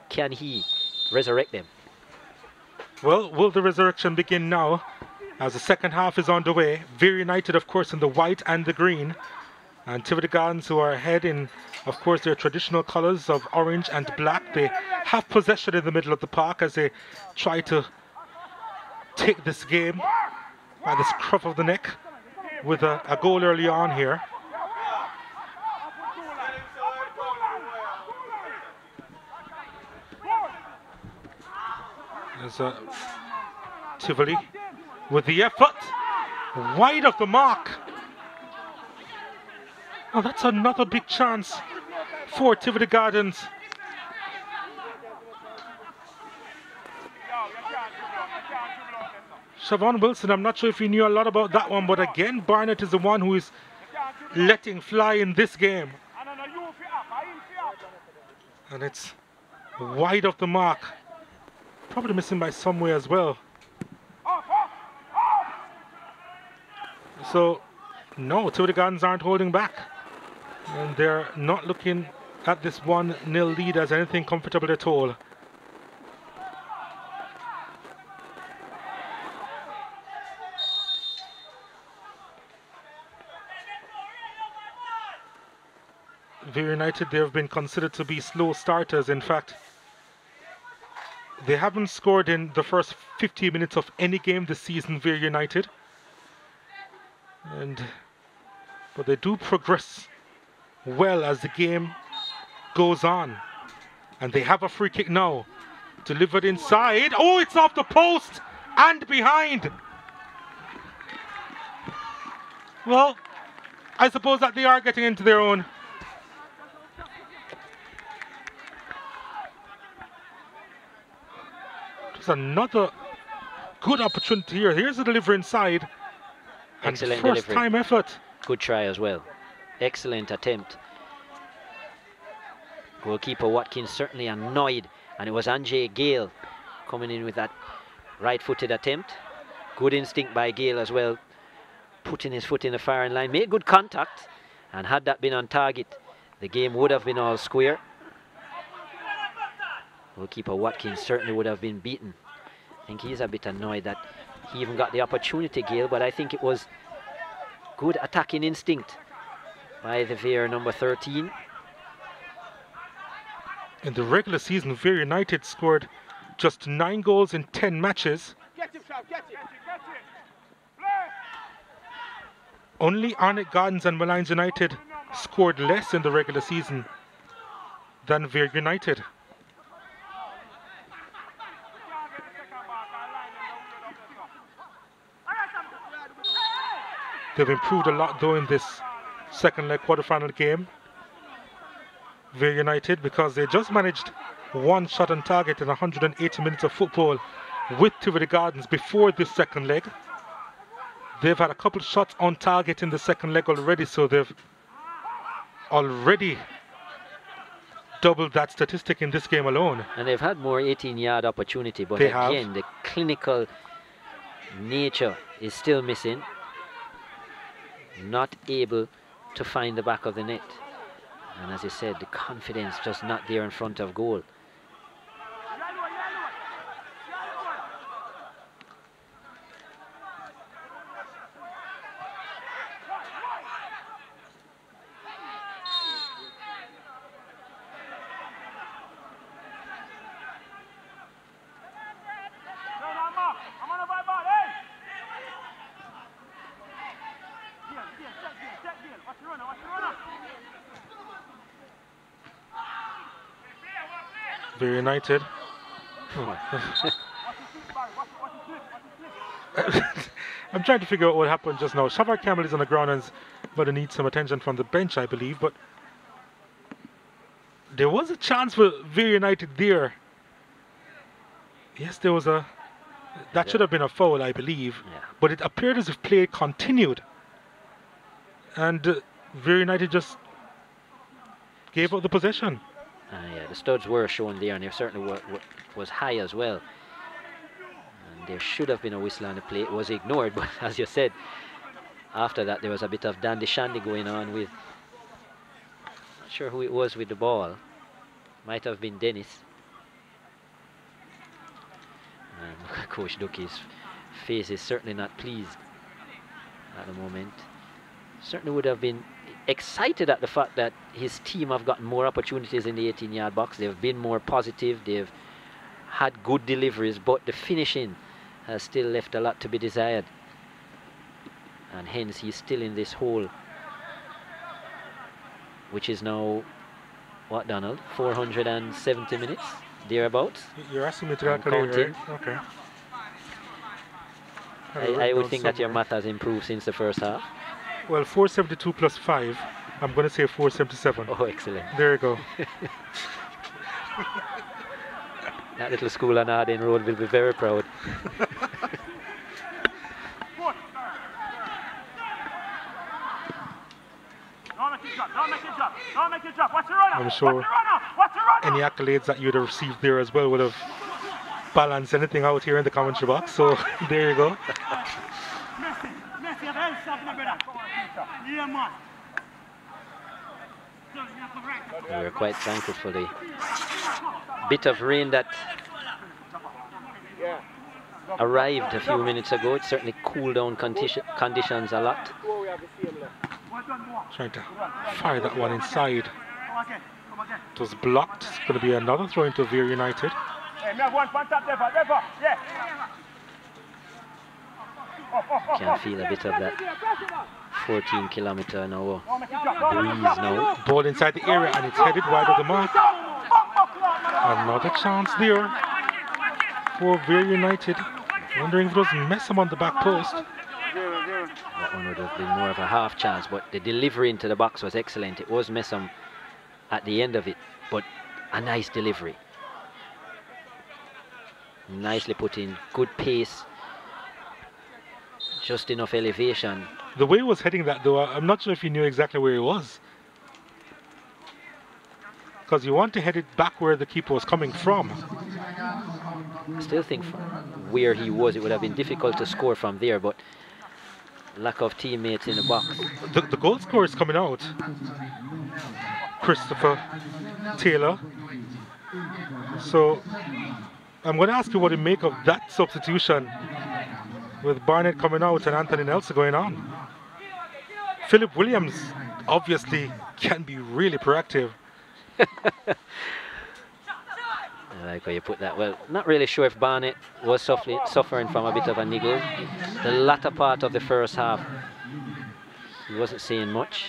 Can he resurrect them? Well, will the resurrection begin now as the second half is on the way? Vere United, of course, in the white and the green. And Tivoli Gardens, who are ahead in, of course, their traditional colours of orange and black. They have possession in the middle of the park as they try to take this game by the scruff of the neck with a goal early on here. There's Tivoli with the effort, wide of the mark. Oh, that's another big chance for Tivoli Gardens. Siobhan Wilson, I'm not sure if you knew a lot about that one, but again, Barnett is the one who is letting fly in this game. And it's wide of the mark. Probably missing by some way as well. So, no, Tivoli Gardens aren't holding back. And they're not looking at this 1-0 lead as anything comfortable at all. Vere United, they have been considered to be slow starters. In fact, they haven't scored in the first 50 minutes of any game this season, Vere United. But they do progress well as the game goes on. And they have a free kick now. Delivered inside. Oh, it's off the post and behind. Well, I suppose that they are getting into their own. There's another good opportunity here. Here's the delivery inside. Excellent first delivery. Time effort. Good try as well. Excellent attempt. Goalkeeper Watkins certainly annoyed, and it was Anjay Gale coming in with that right-footed attempt. Good instinct by Gale as well, putting his foot in the firing line. Made good contact, and had that been on target, the game would have been all square. Goalkeeper Watkins certainly would have been beaten. I think he's a bit annoyed that he even got the opportunity, Gale, but I think it was good attacking instinct by the Vere number 13. In the regular season, Vere United scored just 9 goals in 10 matches. Only Arnett Gardens and Malines United scored less in the regular season than Vere United. They've improved a lot though in this second leg quarterfinal game, Vere United, because they just managed 1 shot on target in 180 minutes of football with Tivoli Gardens before this second leg. They've had a couple of shots on target in the second leg already, so they've already doubled that statistic in this game alone. And they've had more 18-yard opportunity, but They again, have. the clinical nature is still missing. Not able to find the back of the net. And as you said, the confidence just not there in front of goal. Vere United. I'm trying to figure out what happened just now. Shavar Campbell is on the ground and but it needs some attention from the bench, I believe. But there was a chance for Vere United there. Yes, there was a. That should have been a foul, I believe. Yeah. But it appeared as if play continued. And Vere United just gave up the possession. Yeah, the studs were shown there, and they certainly was high as well. And there should have been a whistle on the play. It was ignored, but as you said, after that there was a bit of dandy shandy going on with, not sure who it was with the ball. Might have been Dennis. And Coach Ducky's face is certainly not pleased at the moment. Certainly would have been excited at the fact that his team have gotten more opportunities in the 18-yard box. They've been more positive. They've had good deliveries, but the finishing has still left a lot to be desired. And hence he's still in this hole, which is now, what, Donald? 470 minutes, thereabouts? You're asking me to calculate, right? Okay. I would think that your math has improved since the first half. Well, 472 plus 5, I'm going to say 477. Oh, excellent. There you go. That little school on Arden Road will be very proud. I'm sure any accolades that you'd have received there as well would have balanced anything out here in the commentary box. So there you go. We were quite thankful for the bit of rain that arrived a few minutes ago. It certainly cooled down conditions a lot. Trying to fire that one inside. It was blocked. It's going to be another throw into Vere United. Can feel a bit of that 14 kilometer an hour breeze now. Ball inside the area and it's headed wide of the mark. Another chance there for Vere United. Wondering if it doesn't mess them on the back post. That one would have been more of a half chance, but the delivery into the box was excellent. It was Messam at the end of it, but a nice delivery. Nicely put in, good pace, just enough elevation. The way he was heading that though, I'm not sure if he knew exactly where he was. Because you want to head it back where the keeper was coming from. I still think from where he was, it would have been difficult to score from there, but lack of teammates in the box. The goal scorer is coming out. Christopher Taylor. So I'm going to ask you what you make of that substitution with Barnett coming out and Anthony Nelson going on. Philip Williams obviously can be really proactive. I like how you put that. Well, not really sure if Barnett was suffering from a bit of a niggle. The latter part of the first half, he wasn't seeing much.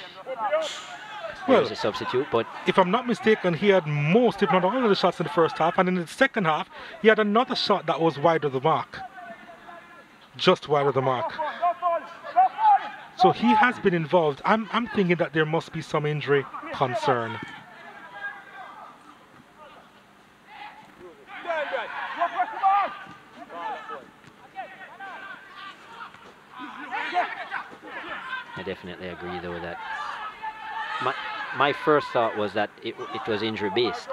Well, There's a substitute, but if I'm not mistaken, he had most, if not all of the shots in the first half, and in the second half, he had another shot that was wide of the mark. Just wide of the mark. So he has been involved. I'm thinking that there must be some injury concern. I definitely agree, though, that my first thought was that it was injury based.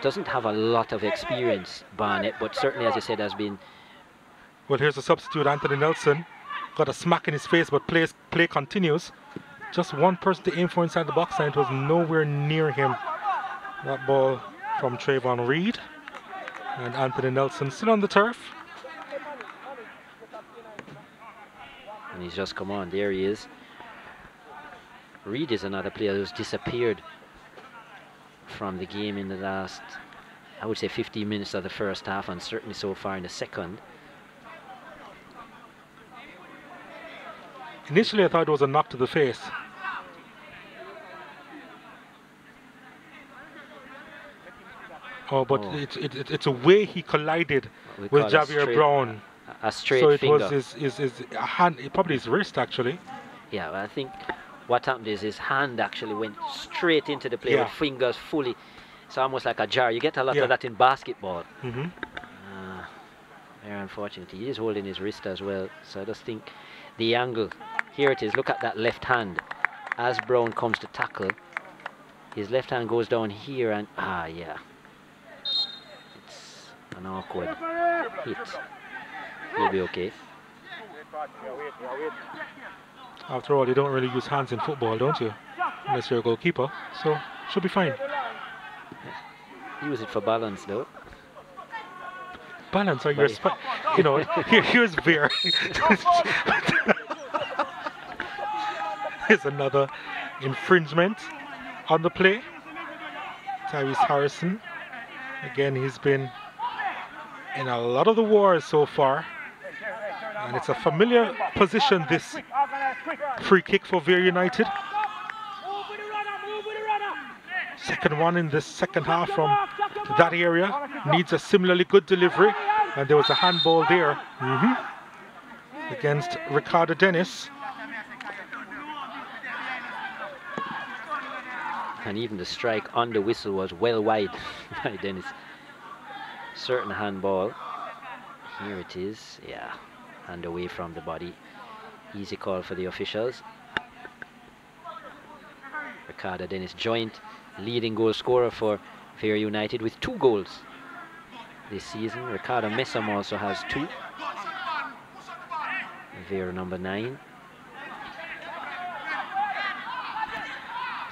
Doesn't have a lot of experience, Barnett, but certainly, as you said, has been. Well, here's a substitute, Anthony Nelson. Got a smack in his face, but play continues. Just one person to aim for inside the box, and it was nowhere near him. That ball from Trayvon Reed. And Anthony Nelson still on the turf. And he's just come on. There he is. Reed is another player who's disappeared from the game in the last, I would say, 15 minutes of the first half, and certainly so far in the second. Initially, I thought it was a knock to the face. Oh, but it's a way he collided with Javier Brown. A straight so it finger. was his hand, probably his wrist, actually. Yeah, well, I think what happened is his hand actually went straight into the player with fingers fully. It's almost like a jar. You get a lot of that in basketball. Very unfortunate. He is holding his wrist as well. So I just think the angle, here it is, look at that left hand. As Brown comes to tackle, his left hand goes down here and, it's an awkward hit. He'll be okay. After all, you don't really use hands in football, don't you? Unless you're a goalkeeper. So, should be fine. Use it for balance, though. Balance, or you're you know, here's Vere. Here's another infringement on the play. Tyrese Harrison. Again, he's been in a lot of the wars so far. And it's a familiar position, this free kick for Vere United. Second one in the second half from that area. Needs a similarly good delivery. And there was a handball there against Ricardo Dennis. And even the strike on the whistle was well wide by Dennis. Certain handball. Here it is. Yeah. Hand away from the body. Easy call for the officials. Ricardo Dennis, joint leading goal scorer for Vere United with 2 goals this season. Ricardo Messam also has 2. Vere number 9.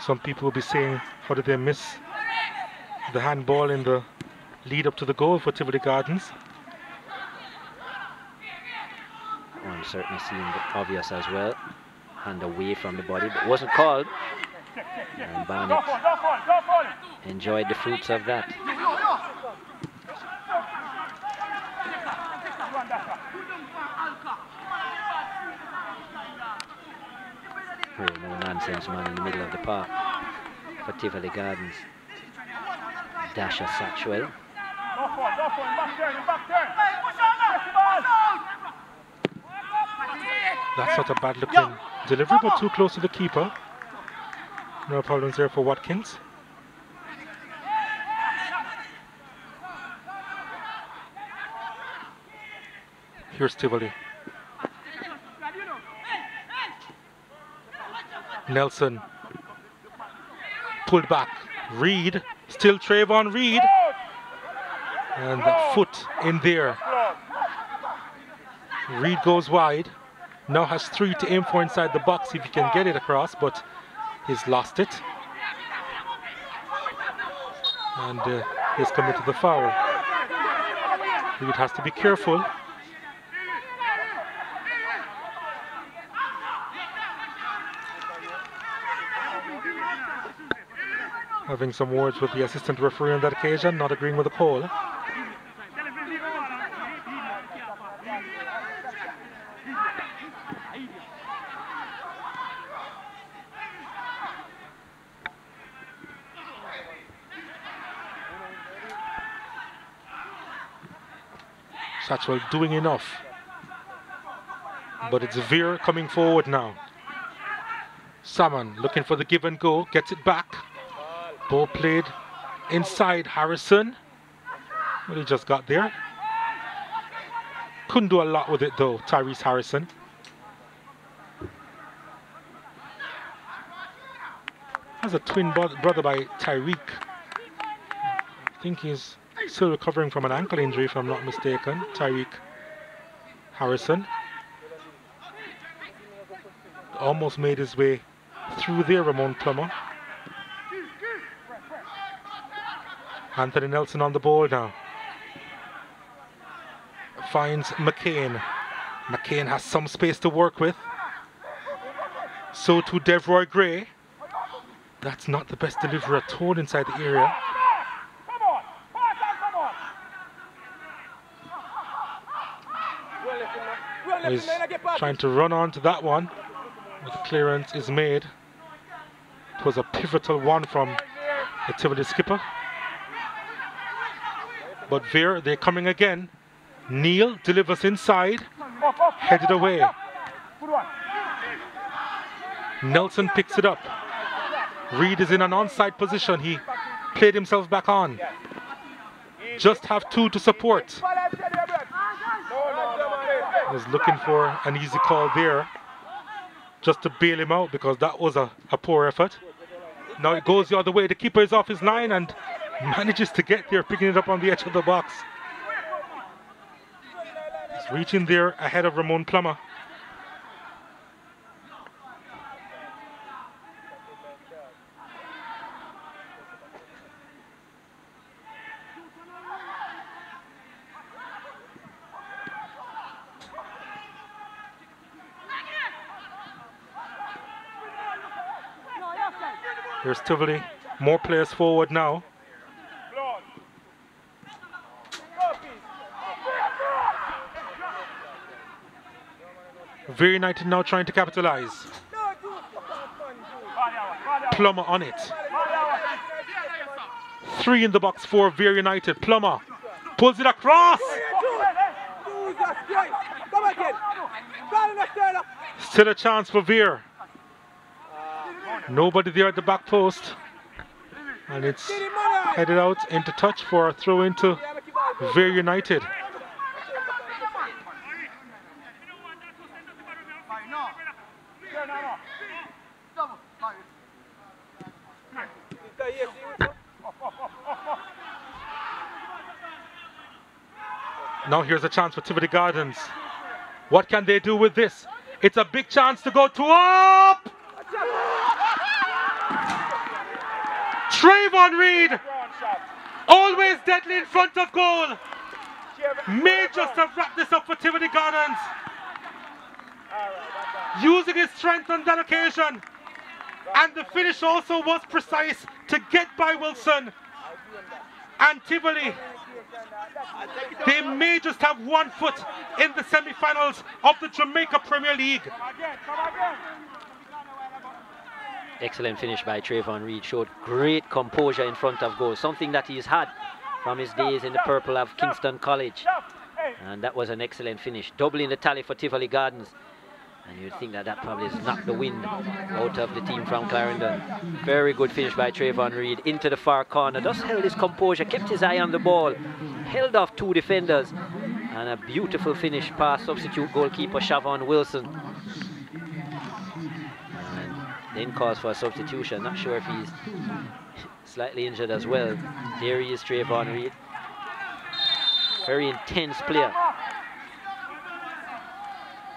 Some people will be saying, how did they miss the handball in the lead up to the goal for Tivoli Gardens? One certainly seemed obvious as well. Hand away from the body, but wasn't called. And Barnett enjoyed the fruits of that. Real no-nonsense man in the middle of the park for Tivoli Gardens. Dasher Satchwell. That's not a bad looking delivery, but too close to the keeper. No problems there for Watkins. Here's Tivoli. Nelson pulled back. Reed, still Trayvon Reed. And the foot in there. Reed goes wide. Now has 3 to aim for inside the box if he can get it across, but he's lost it. And he's committed the foul. Reed has to be careful. Having some words with the assistant referee on that occasion, not agreeing with the call. Satchwell doing enough. But it's Vere coming forward now. Salmon looking for the give and go, gets it back. Ball played inside Harrison. Well, he just got there. Couldn't do a lot with it though, Tyrese Harrison. Has a twin brother by Tyreek. I think he's still recovering from an ankle injury if I'm not mistaken. Tyreek Harrison. Almost made his way through there, Ramon Plummer. Anthony Nelson on the ball now. Finds McCain. McCain has some space to work with. So too Devroy Gray. That's not the best delivery at all inside the area. He's trying to run onto that one. But the clearance is made. It was a pivotal one from the Tivoli skipper. But Vere, they're coming again. Neal delivers inside. Headed away. Nelson picks it up. Reed is in an onside position. He played himself back on. Just have two to support. Was looking for an easy call there. Just to bail him out because that was a poor effort. Now it goes the other way. The keeper is off his line and manages to get there, picking it up on the edge of the box. He's reaching there ahead of Ramon Plummer. Here's Tivoli, more players forward now. Vere United now trying to capitalize. Plummer on it. 3 in the box for Vere United. Plummer pulls it across. Still a chance for Vere. Nobody there at the back post. And it's headed out into touch for a throw into Vere United. Now here's a chance for Tivoli Gardens. What can they do with this? It's a big chance to go to up! Trayvon Reed, always deadly in front of goal. May just have wrapped this up for Tivoli Gardens. Using his strength on that occasion. And the finish also was precise to get by Wilson. And Tivoli, they may just have 1 foot in the semi-finals of the Jamaica Premier League. Excellent finish by Trayvon Reed. Showed great composure in front of goal. Something that he's had from his days in the purple of Kingston College. And that was an excellent finish. Doubling the tally for Tivoli Gardens. And you'd think that probably has knocked the wind out of the team from Clarendon. Very good finish by Trayvon Reed into the far corner. Just held his composure, kept his eye on the ball, held off 2 defenders. And a beautiful finish past substitute goalkeeper Shavon Wilson. Then calls for a substitution. Not sure if he's slightly injured as well. There he is, Trayvon Reed. Very intense player.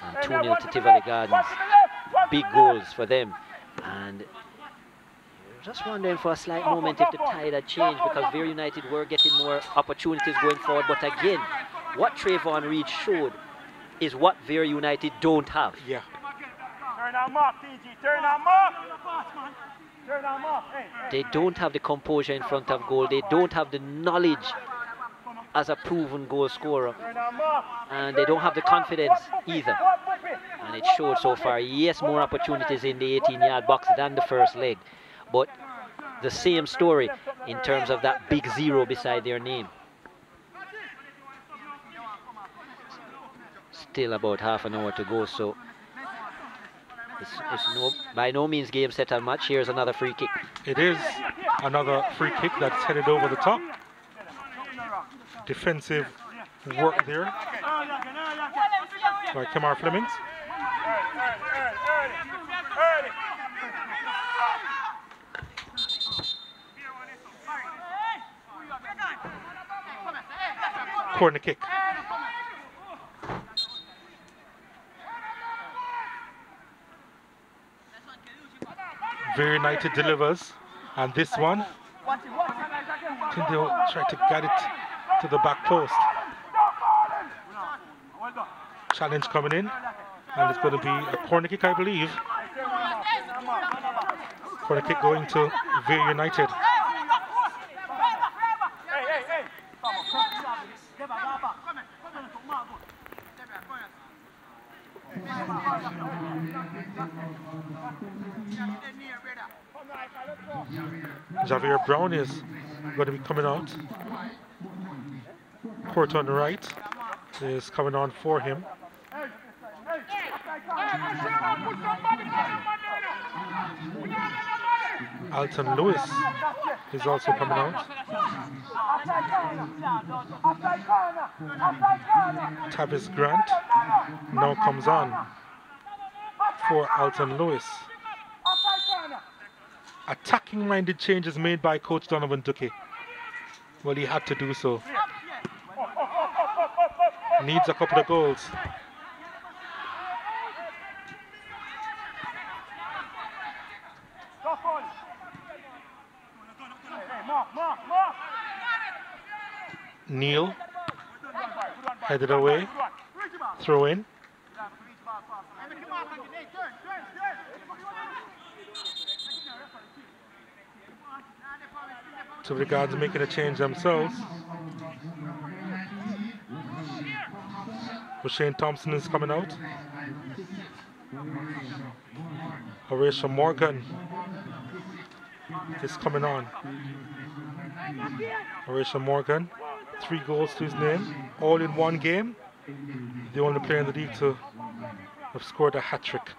And 2-0 to Tivoli Gardens. Big goals for them. And just wondering for a slight moment if the tide had changed, because Vere United were getting more opportunities going forward. But again, what Trayvon Reed showed is what Vere United don't have. Yeah. Turn on mark, TG. Turn on mark. They don't have the composure in front of goal. They don't have the knowledge as a proven goal scorer. And they don't have the confidence either. And it showed so far. Yes, more opportunities in the 18-yard box than the first leg. But the same story in terms of that big 0 beside their name. Still about half an hour to go, so it's by no means game, set and match. Here's another free kick. It is another free kick that's headed over the top. Defensive work there by Kemar Flemings. Corner kick. Vere United delivers, and this one, I think they'll try to get it to the back post. Challenge coming in, and it's going to be a corner kick, I believe. Corner kick going to Vere United. Javier Brown is going to be coming out. Court on the right is coming on for him. Alton Lewis is also coming out. Tavis Grant now comes on for Alton Lewis. Attacking-minded changes made by Coach Donovan Duque. Well, he had to do so. Needs a couple of goals. Neil headed away, throw in. So the guards are making a change themselves. Shane Thompson is coming out. Horatio Morgan is coming on. Horatio Morgan, 3 goals to his name, all in one game. The only player in the league to have scored a hat-trick.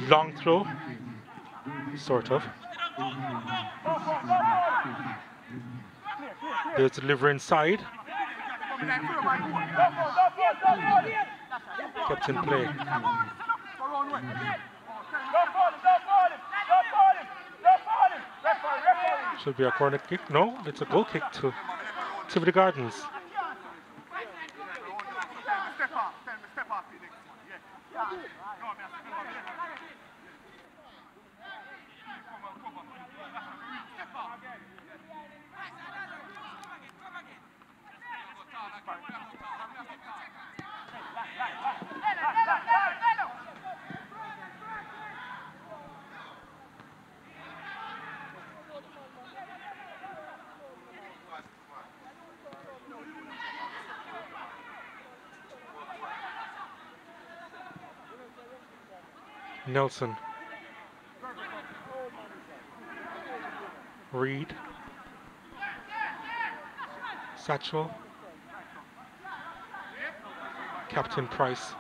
Long throw, sort of. There's a delivery inside. Kept in play. Should be a corner kick. No, it's a goal kick to Tivoli Gardens. Nelson. Reed. Satchel. Captain Price.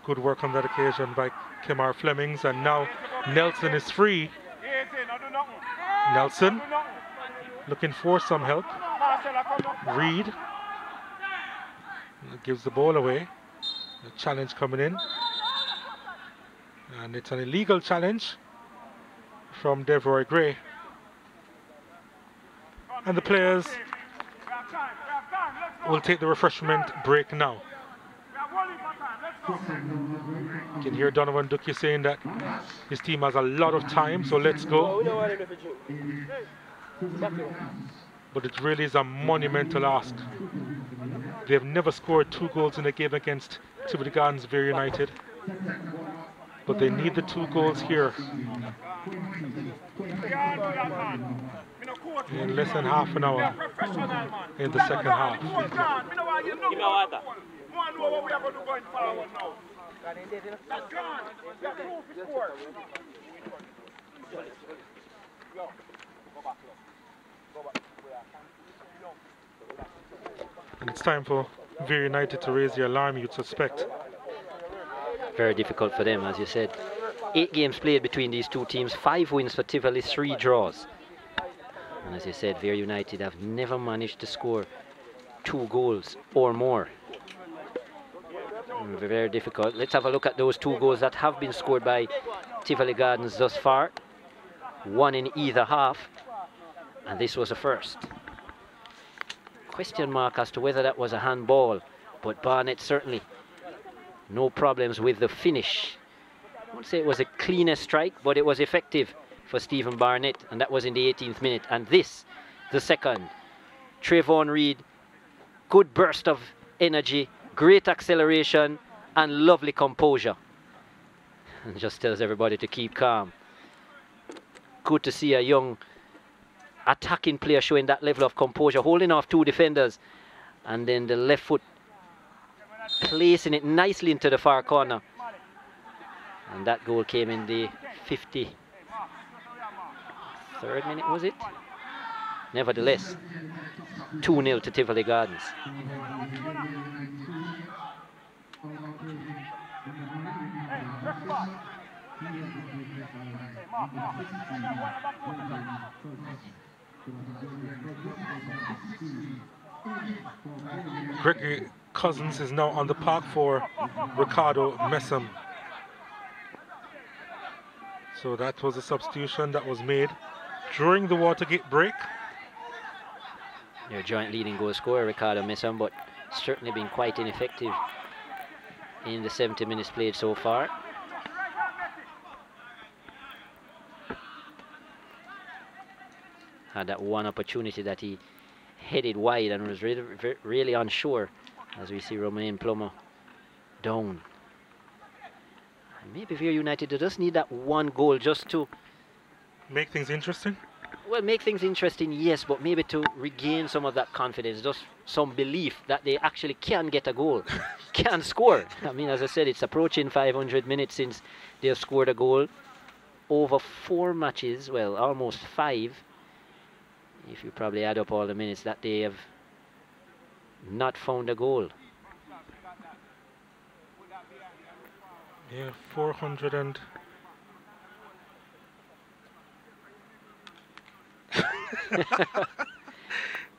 Good work on that occasion by Kemar Flemings, and now Nelson is free. Nelson looking for some help. Reed gives the ball away. The challenge coming in, and it's an illegal challenge from Devroy Gray. And the players will take the refreshment break now. You can hear Donovan Ducky saying that his team has a lot of time, so let's go. But it really is a monumental ask. They've never scored 2 goals in a game against Tivoli Gardens Vere United. But they need the 2 goals here. In less than half an hour in the second half. And it's time for Vere United to raise the alarm, you'd suspect. Very difficult for them, as you said. 8 games played between these two teams, 5 wins for Tivoli, 3 draws. And as you said, Vere United have never managed to score 2 goals or more. Very difficult. Let's have a look at those 2 goals that have been scored by Tivoli Gardens thus far. 1 in either half, and this was a first. Question mark as to whether that was a handball, but Barnett certainly no problems with the finish. I won't say it was a cleanest strike, but it was effective for Stephen Barnett, and that was in the 18th minute. And this, the second. Trayvon Reed, good burst of energy, great acceleration, and lovely composure. And just tells everybody to keep calm. Good to see a young attacking player showing that level of composure, holding off 2 defenders, and then the left foot placing it nicely into the far corner. And that goal came in the 53rd minute, was it? Nevertheless, 2-0 to Tivoli Gardens. Gregory Cousins is now on the park for Ricardo Messam. So that was a substitution that was made during the Watergate break. Their joint leading goal scorer, Ricardo Messam, but certainly been quite ineffective in the 70 minutes played so far. Had that one opportunity that he headed wide and was really unsure, as we see Romain Plummer down. And maybe Vere United just need that 1 goal just to make things interesting. Well, make things interesting, yes, but maybe to regain some of that confidence, just some belief that they actually can get a goal, can score. I mean, as I said, it's approaching 500 minutes since they have scored a goal. Over 4 matches, well, almost 5, if you probably add up all the minutes that they have not found a goal. Yeah, 400 and...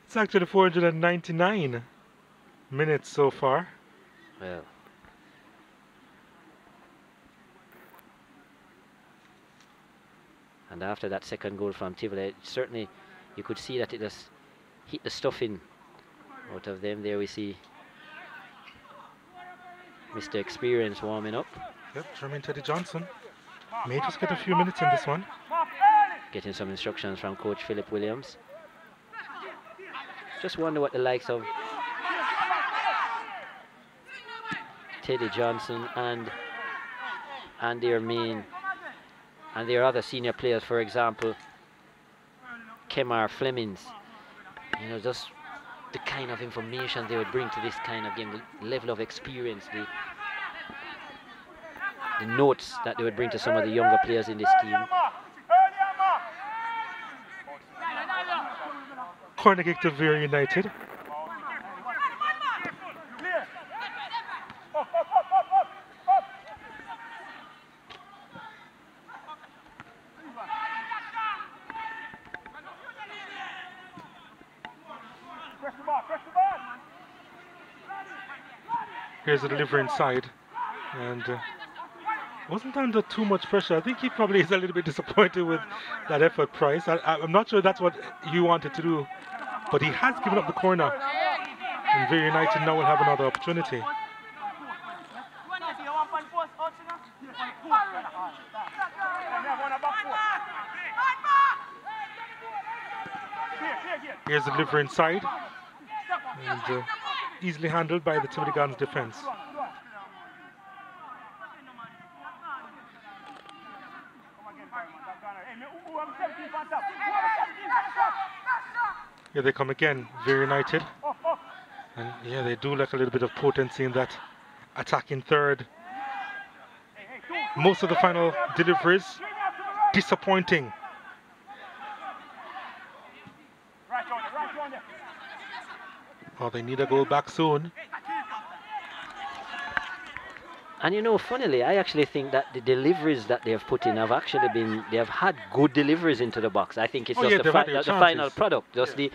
It's actually 499 minutes so far. Well, and after that second goal from Tivoli, certainly you could see that it just hit the stuffing out of them. There we see Mr. Experience warming up. Yep, Jermaine Teddy Johnson may just get a few minutes in this one. Getting some instructions from Coach Philip Williams. Just wonder what the likes of Teddy Johnson and their main and their other senior players, for example, Kemar Flemings, you know, just the kind of information they would bring to this kind of game, the level of experience, the notes that they would bring to some of the younger players in this team. Corner kick to Vere United. Here's the delivery inside, and wasn't under too much pressure. I think he probably is a little bit disappointed with that effort, Price. I'm not sure that's what he wanted to do, but he has given up the corner. And Vere United now will have another opportunity. Here's the delivery inside, and easily handled by the Tivoli Gardens defense. Here they come again, Vere United. And yeah, they do lack a little bit of potency in that attacking third. Most of the final deliveries, disappointing. Oh, they need a goal back soon. And you know, funnily, I actually think that the deliveries that they have put in have actually been, they have had good deliveries into the box. I think it's just the final product, just the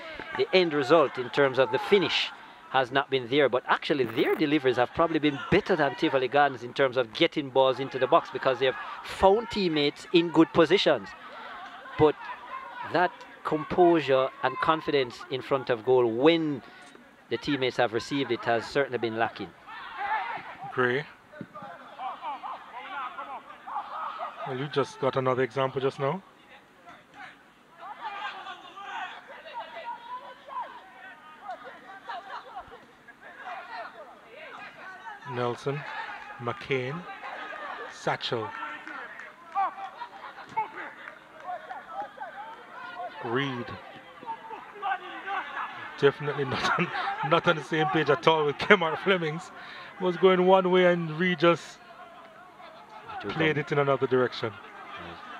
end result in terms of the finish has not been there. But actually, their deliveries have probably been better than Tivoli Gardens in terms of getting balls into the box, because they have found teammates in good positions. But that composure and confidence in front of goal when the teammates have received it has certainly been lacking. Gray. Well, you just got another example just now. Nelson, McCain, Satchel, Reed. Definitely not on the same page at all with Kemar Flemings. Was going one way and Reed just played it in another direction.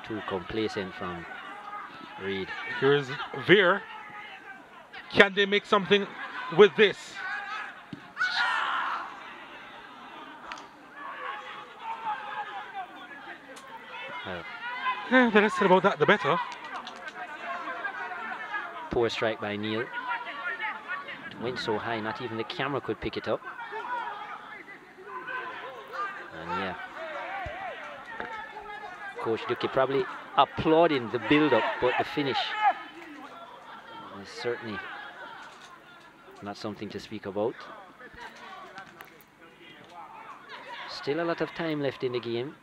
Too complacent from Reed. Here's Vere. Can they make something with this? Yeah, the less said about that, the better. Poor strike by Neil. It went so high, not even the camera could pick it up. And yeah, Coach Duki probably applauding the build-up, but the finish is certainly not something to speak about. Still a lot of time left in the game.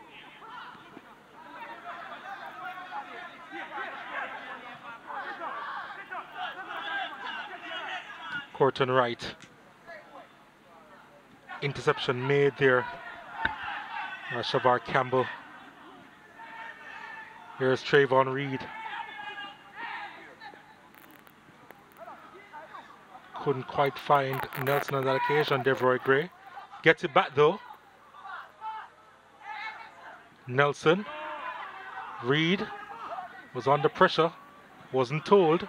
Corton right. Interception made there. Shavar Campbell. Here's Trayvon Reed. Couldn't quite find Nelson on that occasion. Devroy Gray gets it back though. Nelson. Reed was under pressure. Wasn't told.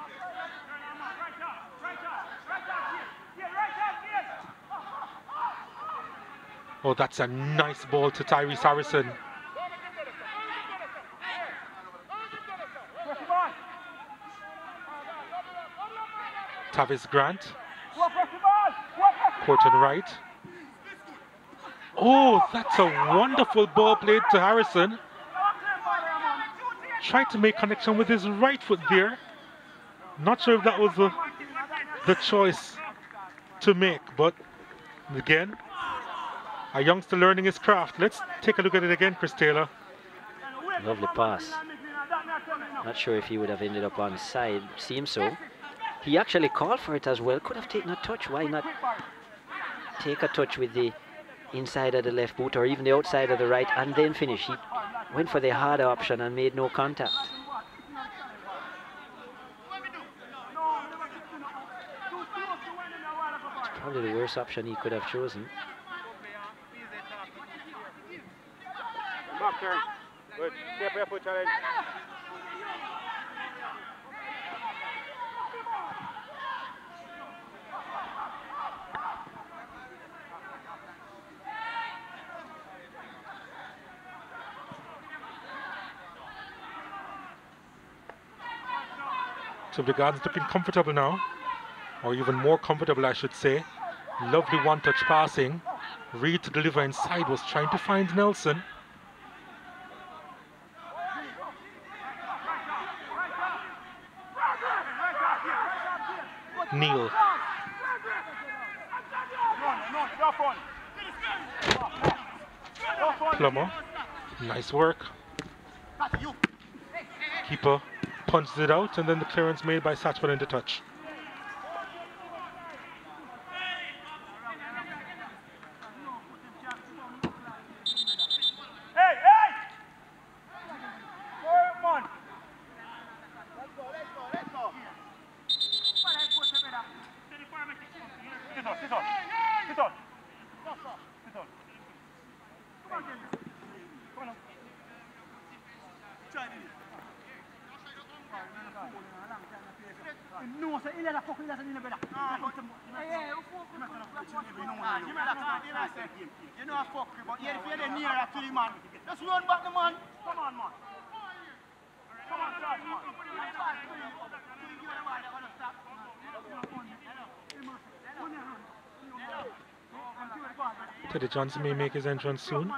Oh, that's a nice ball to Tyrese Harrison. Tavis Grant. Corton right. Oh, that's a wonderful ball played to Harrison. Tried to make connection with his right foot there. Not sure if that was the choice to make, but again, a youngster learning his craft. Let's take a look at it again, Chris Taylor. Lovely pass. Not sure if he would have ended up on side. Seems so. He actually called for it as well. Could have taken a touch. Why not take a touch with the inside of the left boot or even the outside of the right and then finish? He went for the harder option and made no contact. It's probably the worst option he could have chosen. Back turn. Good. Step your foot challenge. So the Gardens looking comfortable now, or even more comfortable, I should say. Lovely one-touch passing. Reed to deliver inside, was trying to find Nelson. Neil. Plummer. Nice work. Keeper punches it out, and then the clearance made by Satchwell into touch. Teddy Johnson may make his entrance soon.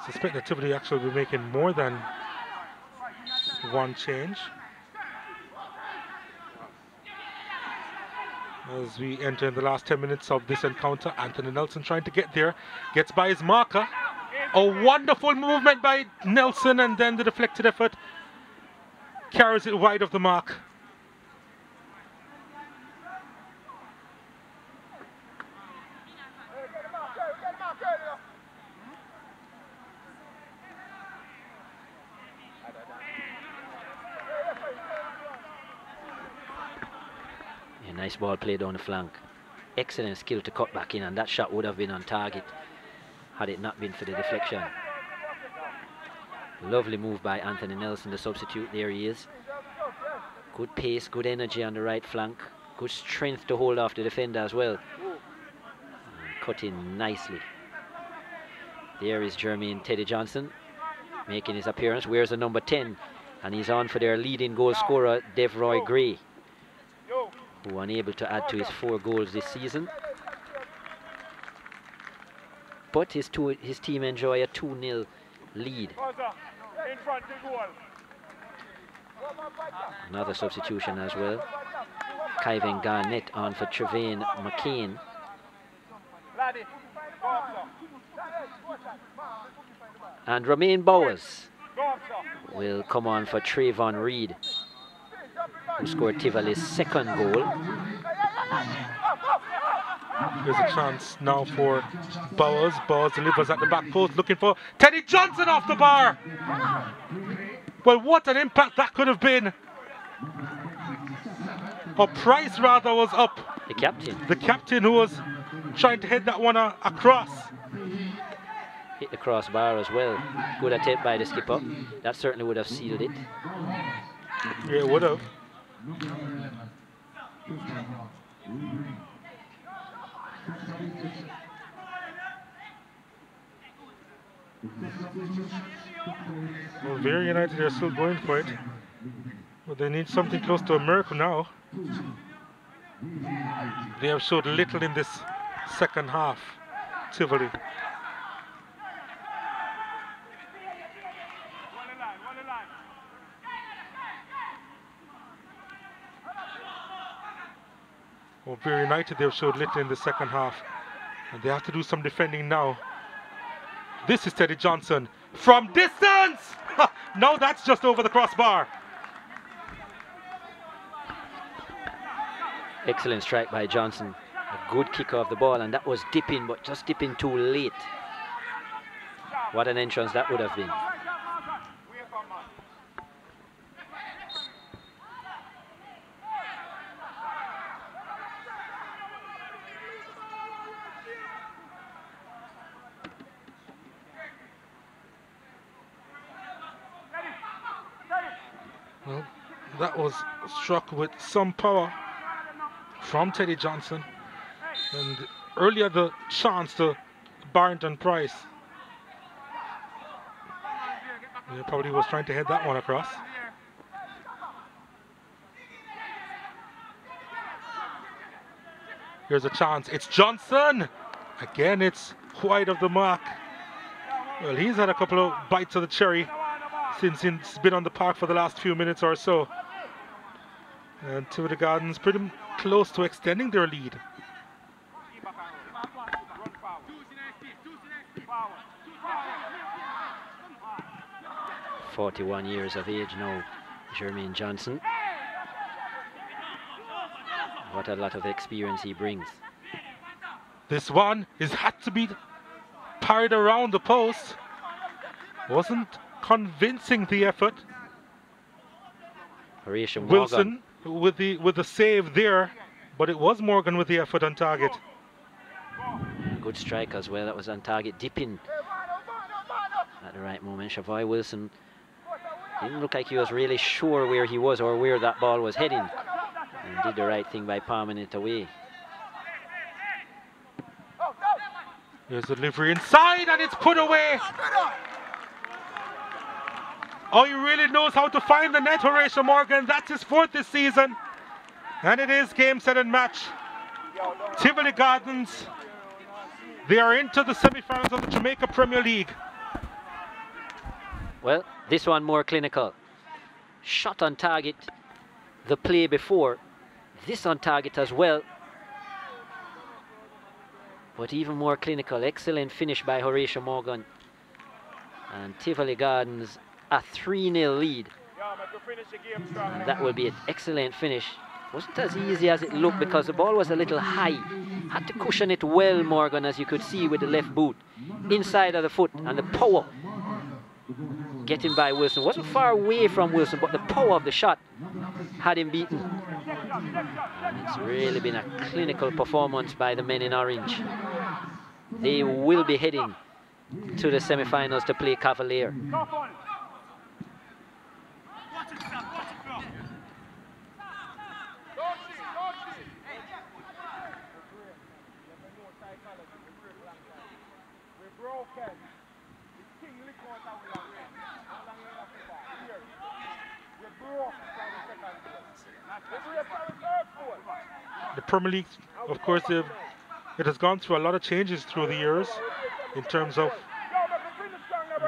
Suspect that Tivoli actually will be making more than one change. As we enter in the last 10 minutes of this encounter, Anthony Nelson trying to get there, gets by his marker. A wonderful movement by Nelson, and then the deflected effort carries it wide of the mark. Nice ball played down the flank. Excellent skill to cut back in, and that shot would have been on target had it not been for the deflection. Lovely move by Anthony Nelson, the substitute. There he is. Good pace, good energy on the right flank. Good strength to hold off the defender as well. And cut in nicely. There is Jermaine Teddy Johnson making his appearance. Wears the number 10, and he's on for their leading goal scorer, Devroy Gray, who unable to add to his 4 goals this season. But his team enjoy a 2-0 lead. Another substitution as well. Kyvan Garnett on for Trevane McCain. And Romain Bowers will come on for Trayvon Reed, who scored Tivoli's 2nd goal. There's a chance now for Bowers. Bowers delivers at the back post, looking for Teddy Johnson off the bar. Well, what an impact that could have been. Or Price rather was up. The captain. The captain, who was trying to head that one across. Hit the crossbar as well. Good attempt by the skipper. That certainly would have sealed it. Yeah, it would have. Well, Vere United are still going for it, but they need something close to a miracle now. They have showed little in this second half, Tivoli. Well, Vere United, they've showed little in the second half. And they have to do some defending now. This is Teddy Johnson from distance. No, that's just over the crossbar. Excellent strike by Johnson. A good kick off the ball, and that was dipping, but just dipping too late. What an entrance that would have been. Well, that was struck with some power from Teddy Johnson. And earlier the chance to Barrington Price. He probably was trying to head that one across. Here's a chance. It's Johnson. Again, it's wide of the mark. Well, he's had a couple of bites of the cherry since he's been on the park for the last few minutes or so. And Tivoli Gardens pretty close to extending their lead. "41 years of age now, Jermaine Johnson. What a lot of experience he brings." This one is had to be parried around the post. Wasn't convincing, the effort. Horatio Wilson with the save there, but it was Morgan with the effort on target. Good strike as well. That was on target, dipping at the right moment. Shavai Wilson didn't look like he was really sure where he was or where that ball was heading, and did the right thing by palming it away. There's a delivery inside, and it's put away. Oh, he really knows how to find the net, Horatio Morgan. That's his 4th this season. And it is game, set, and match. Tivoli Gardens, they are into the semi-finals of the Jamaica Premier League. Well, this one more clinical. Shot on target the play before. This on target as well. But even more clinical. Excellent finish by Horatio Morgan. And Tivoli Gardens a 3-0 lead. And that will be an excellent finish. Wasn't as easy as it looked because the ball was a little high. Had to cushion it well, Morgan, as you could see with the left boot. Inside of the foot, and the power getting by Wilson. Wasn't far away from Wilson, but the power of the shot had him beaten. And it's really been a clinical performance by the men in orange. They will be heading to the semi-finals to play Cavalier. The Premier League, of course, it has gone through a lot of changes through the years in terms of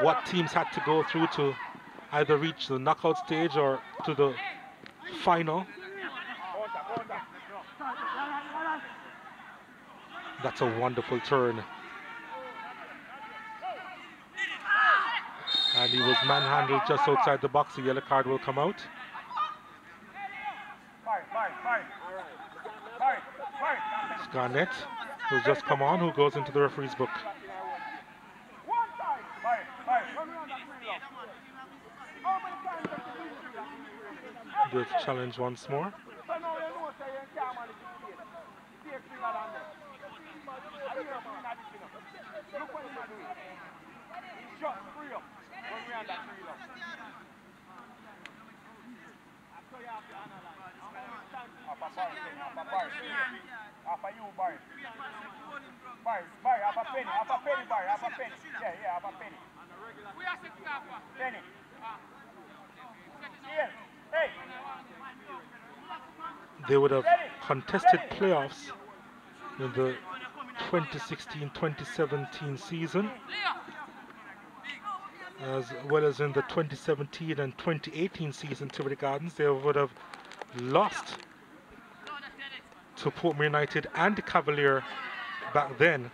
what teams had to go through to either reach the knockout stage or to the final. That's a wonderful turn. And he was manhandled just outside the box. The yellow card will come out. It's Garnett, who's just come on, who goes into the referee's book. Good challenge once more. They would have contested playoffs in the 2016-2017 season, as well as in the 2017 and 2018 season. Tivoli Gardens, they would have lost to Portmore United and Cavalier back then.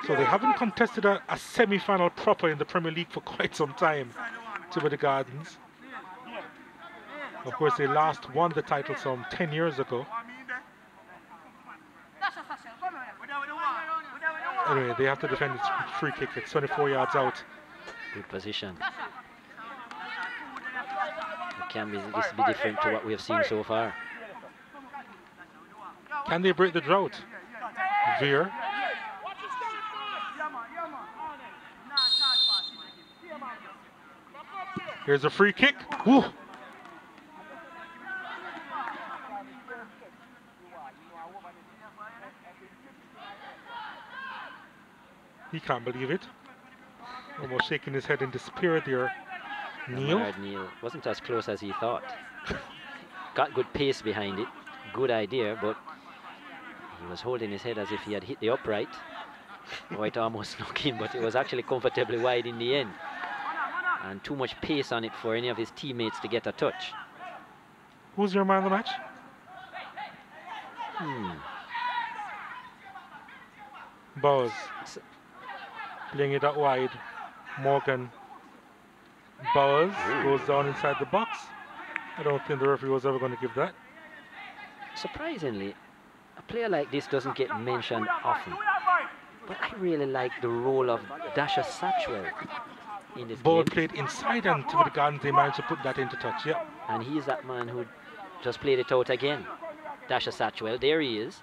So they haven't contested a semi-final proper in the Premier League for quite some time, Tivoli Gardens. Of course, they last won the title some 10 years ago. Anyway, they have to defend its free kick. It's 24 yards out. Good position. Can this be different to what we have seen so far? Can they break the drought? Vere. Here's a free kick. Woo. He can't believe it. Almost shaking his head in despair there. Neil wasn't as close as he thought. Got good pace behind it. Good idea, but he was holding his head as if he had hit the upright. Oh, it almost snuck in, but it was actually comfortably wide in the end. And too much pace on it for any of his teammates to get a touch. Who's your man of the match? Bowes. Playing it out wide. Morgan. Bowes goes down inside the box. I don't think the referee was ever going to give that. Surprisingly, a player like this doesn't get mentioned often. But I really like the role of Dasha Satchwell in this Ball game. played inside and Tivoli Gardens, they managed to put that into touch, yeah. And he's that man who just played it out again. Dasha Satchwell, there he is.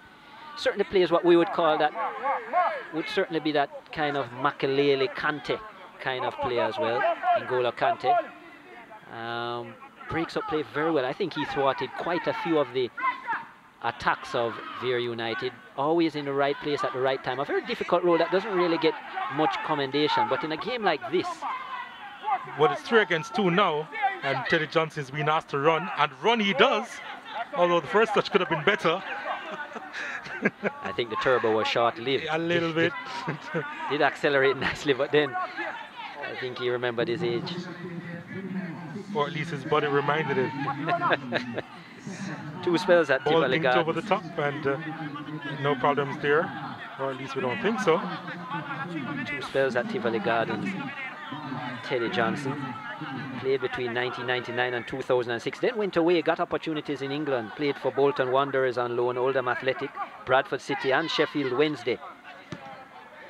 Certainly plays what we would call that, would certainly be that kind of Makelele Kante kind of player as well, N'Golo Kante. Breaks up play very well. I think he thwarted quite a few of the attacks of Vere United, always in the right place at the right time. A very difficult role that doesn't really get much commendation, but in a game like this. Well, it's 3 against 2 now, and Teddy Johnson's been asked to run, and run he does, although the first touch could have been better. I think the turbo was short-lived. A little bit. Did accelerate nicely, but then I think he remembered his age. Or at least his body reminded him. 2 spells at Ball Tivoli dinked Gardens. over the top, and no problems there, or at least we don't think so. 2 spells at Tivoli Gardens. Teddy Johnson played between 1999 and 2006, then went away, got opportunities in England, played for Bolton Wanderers on loan, Oldham Athletic, Bradford City and Sheffield Wednesday,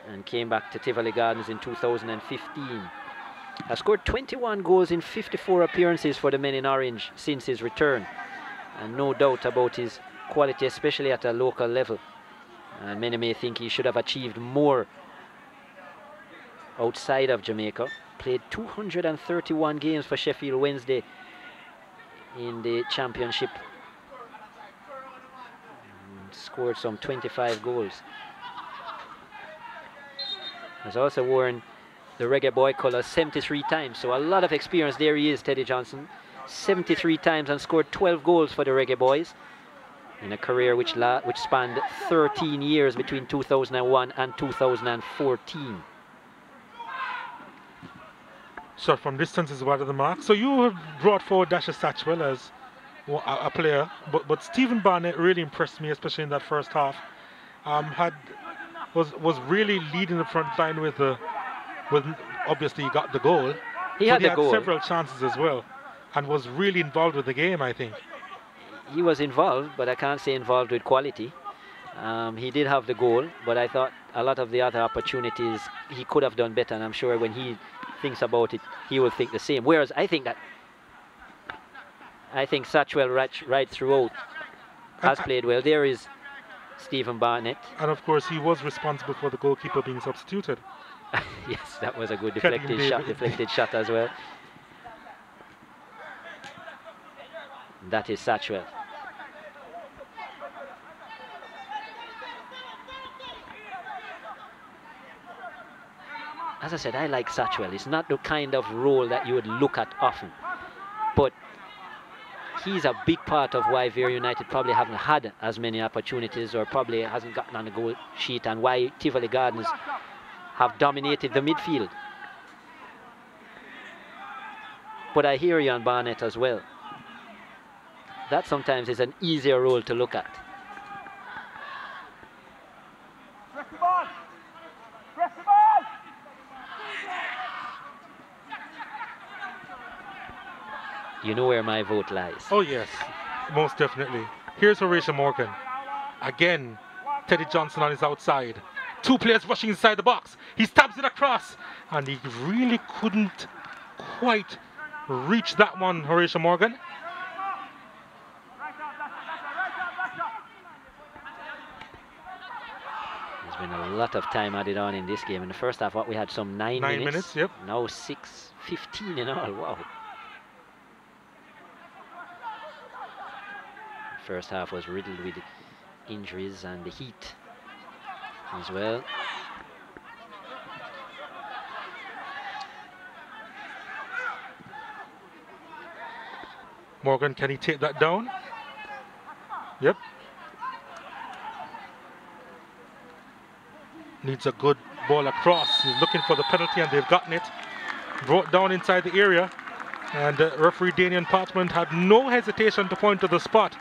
and came back to Tivoli Gardens in 2015. Has scored 21 goals in 54 appearances for the men in orange since his return, and no doubt about his quality, especially at a local level. And many may think he should have achieved more outside of Jamaica. Played 231 games for Sheffield Wednesday in the championship. And scored some 25 goals. Has also worn the Reggae Boy colours 73 times, so a lot of experience. There he is, Teddy Johnson. 73 times and scored 12 goals for the Reggae Boys in a career which spanned 13 years between 2001 and 2014. Shot from distance is wide of the mark. So you have brought forward Dasha Satchwell as a player, but Stephen Barnett really impressed me, especially in that first half. Was really leading the front line with obviously he got the goal. He had several chances as well, and was really involved with the game, I think. He was involved, but I can't say involved with quality. He did have the goal, but I thought a lot of the other opportunities he could have done better, and I'm sure when he thinks about it, he will think the same. Whereas I think Satchwell right throughout has played well. There is Stephen Barnett. And of course, he was responsible for the goalkeeper being substituted. Yes, that was a good deflected shot as well. That is Satchwell. As I said, I like Satchwell. It's not the kind of role that you would look at often, but he's a big part of why Vere United probably haven't had as many opportunities, or probably hasn't gotten on the goal sheet, and why Tivoli Gardens have dominated the midfield. But I hear you on Barnett as well. that sometimes is an easier role to look at. Press the ball! Press the ball! You know where my vote lies. Oh yes, most definitely. Here's Horatio Morgan. Again, Teddy Johnson on his outside. Two players rushing inside the box. He stabs it across, and he really couldn't quite reach that one, Horatio Morgan. There's been a lot of time added on in this game. In the first half, what we had some 9 minutes. 9 minutes, yep. Now 6:15 in all. Wow. First half was riddled with injuries and the heat as well. Morgan, can he take that down? Yep. Needs a good ball across. He's looking for the penalty and they've gotten it. Brought down inside the area. And referee Daniel Parchment had no hesitation to point to the spot.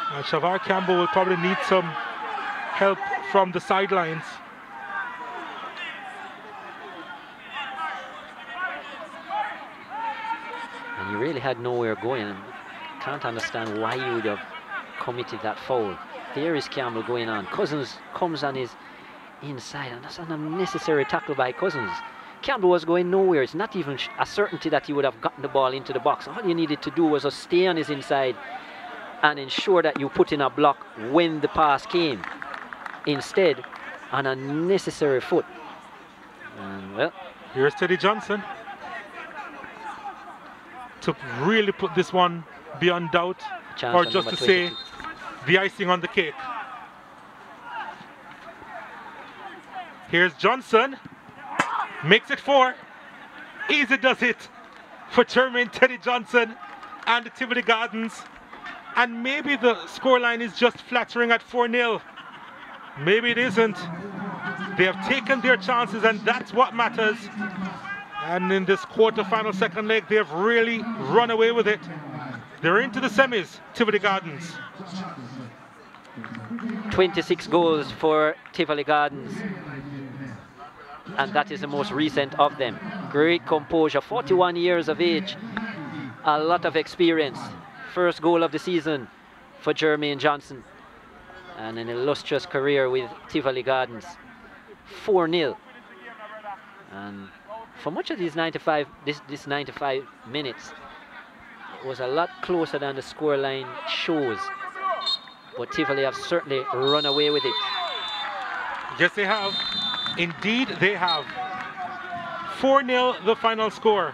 And Shavar Campbell will probably need some help from the sidelines. And you really had nowhere going. And can't understand why you would have committed that foul. There is Campbell going on. Cousins comes on his inside, and that's an unnecessary tackle by Cousins. Campbell was going nowhere. It's not even a certainty that he would have gotten the ball into the box. All you needed to do was just stay on his inside and ensure that you put in a block when the pass came. Instead, an unnecessary foot. And well, here's Teddy Johnson to really put this one beyond doubt, or just to say the icing on the cake. Here's Johnson, makes it 4. Easy does it for Jermaine Teddy Johnson and the Tivoli Gardens. And maybe the scoreline is just flattering at 4-0. Maybe it isn't. They have taken their chances, and that's what matters. And in this quarter-final second leg, they have really run away with it. They're into the semis, Tivoli Gardens. 26 goals for Tivoli Gardens. And that is the most recent of them. Great composure, 41 years of age, a lot of experience. First goal of the season for Jermaine Johnson, and an illustrious career with Tivoli Gardens. 4-0. And for much of these 95 minutes, it was a lot closer than the scoreline shows. But Tivoli have certainly run away with it. Yes, they have. Indeed, they have. 4-0 the final score.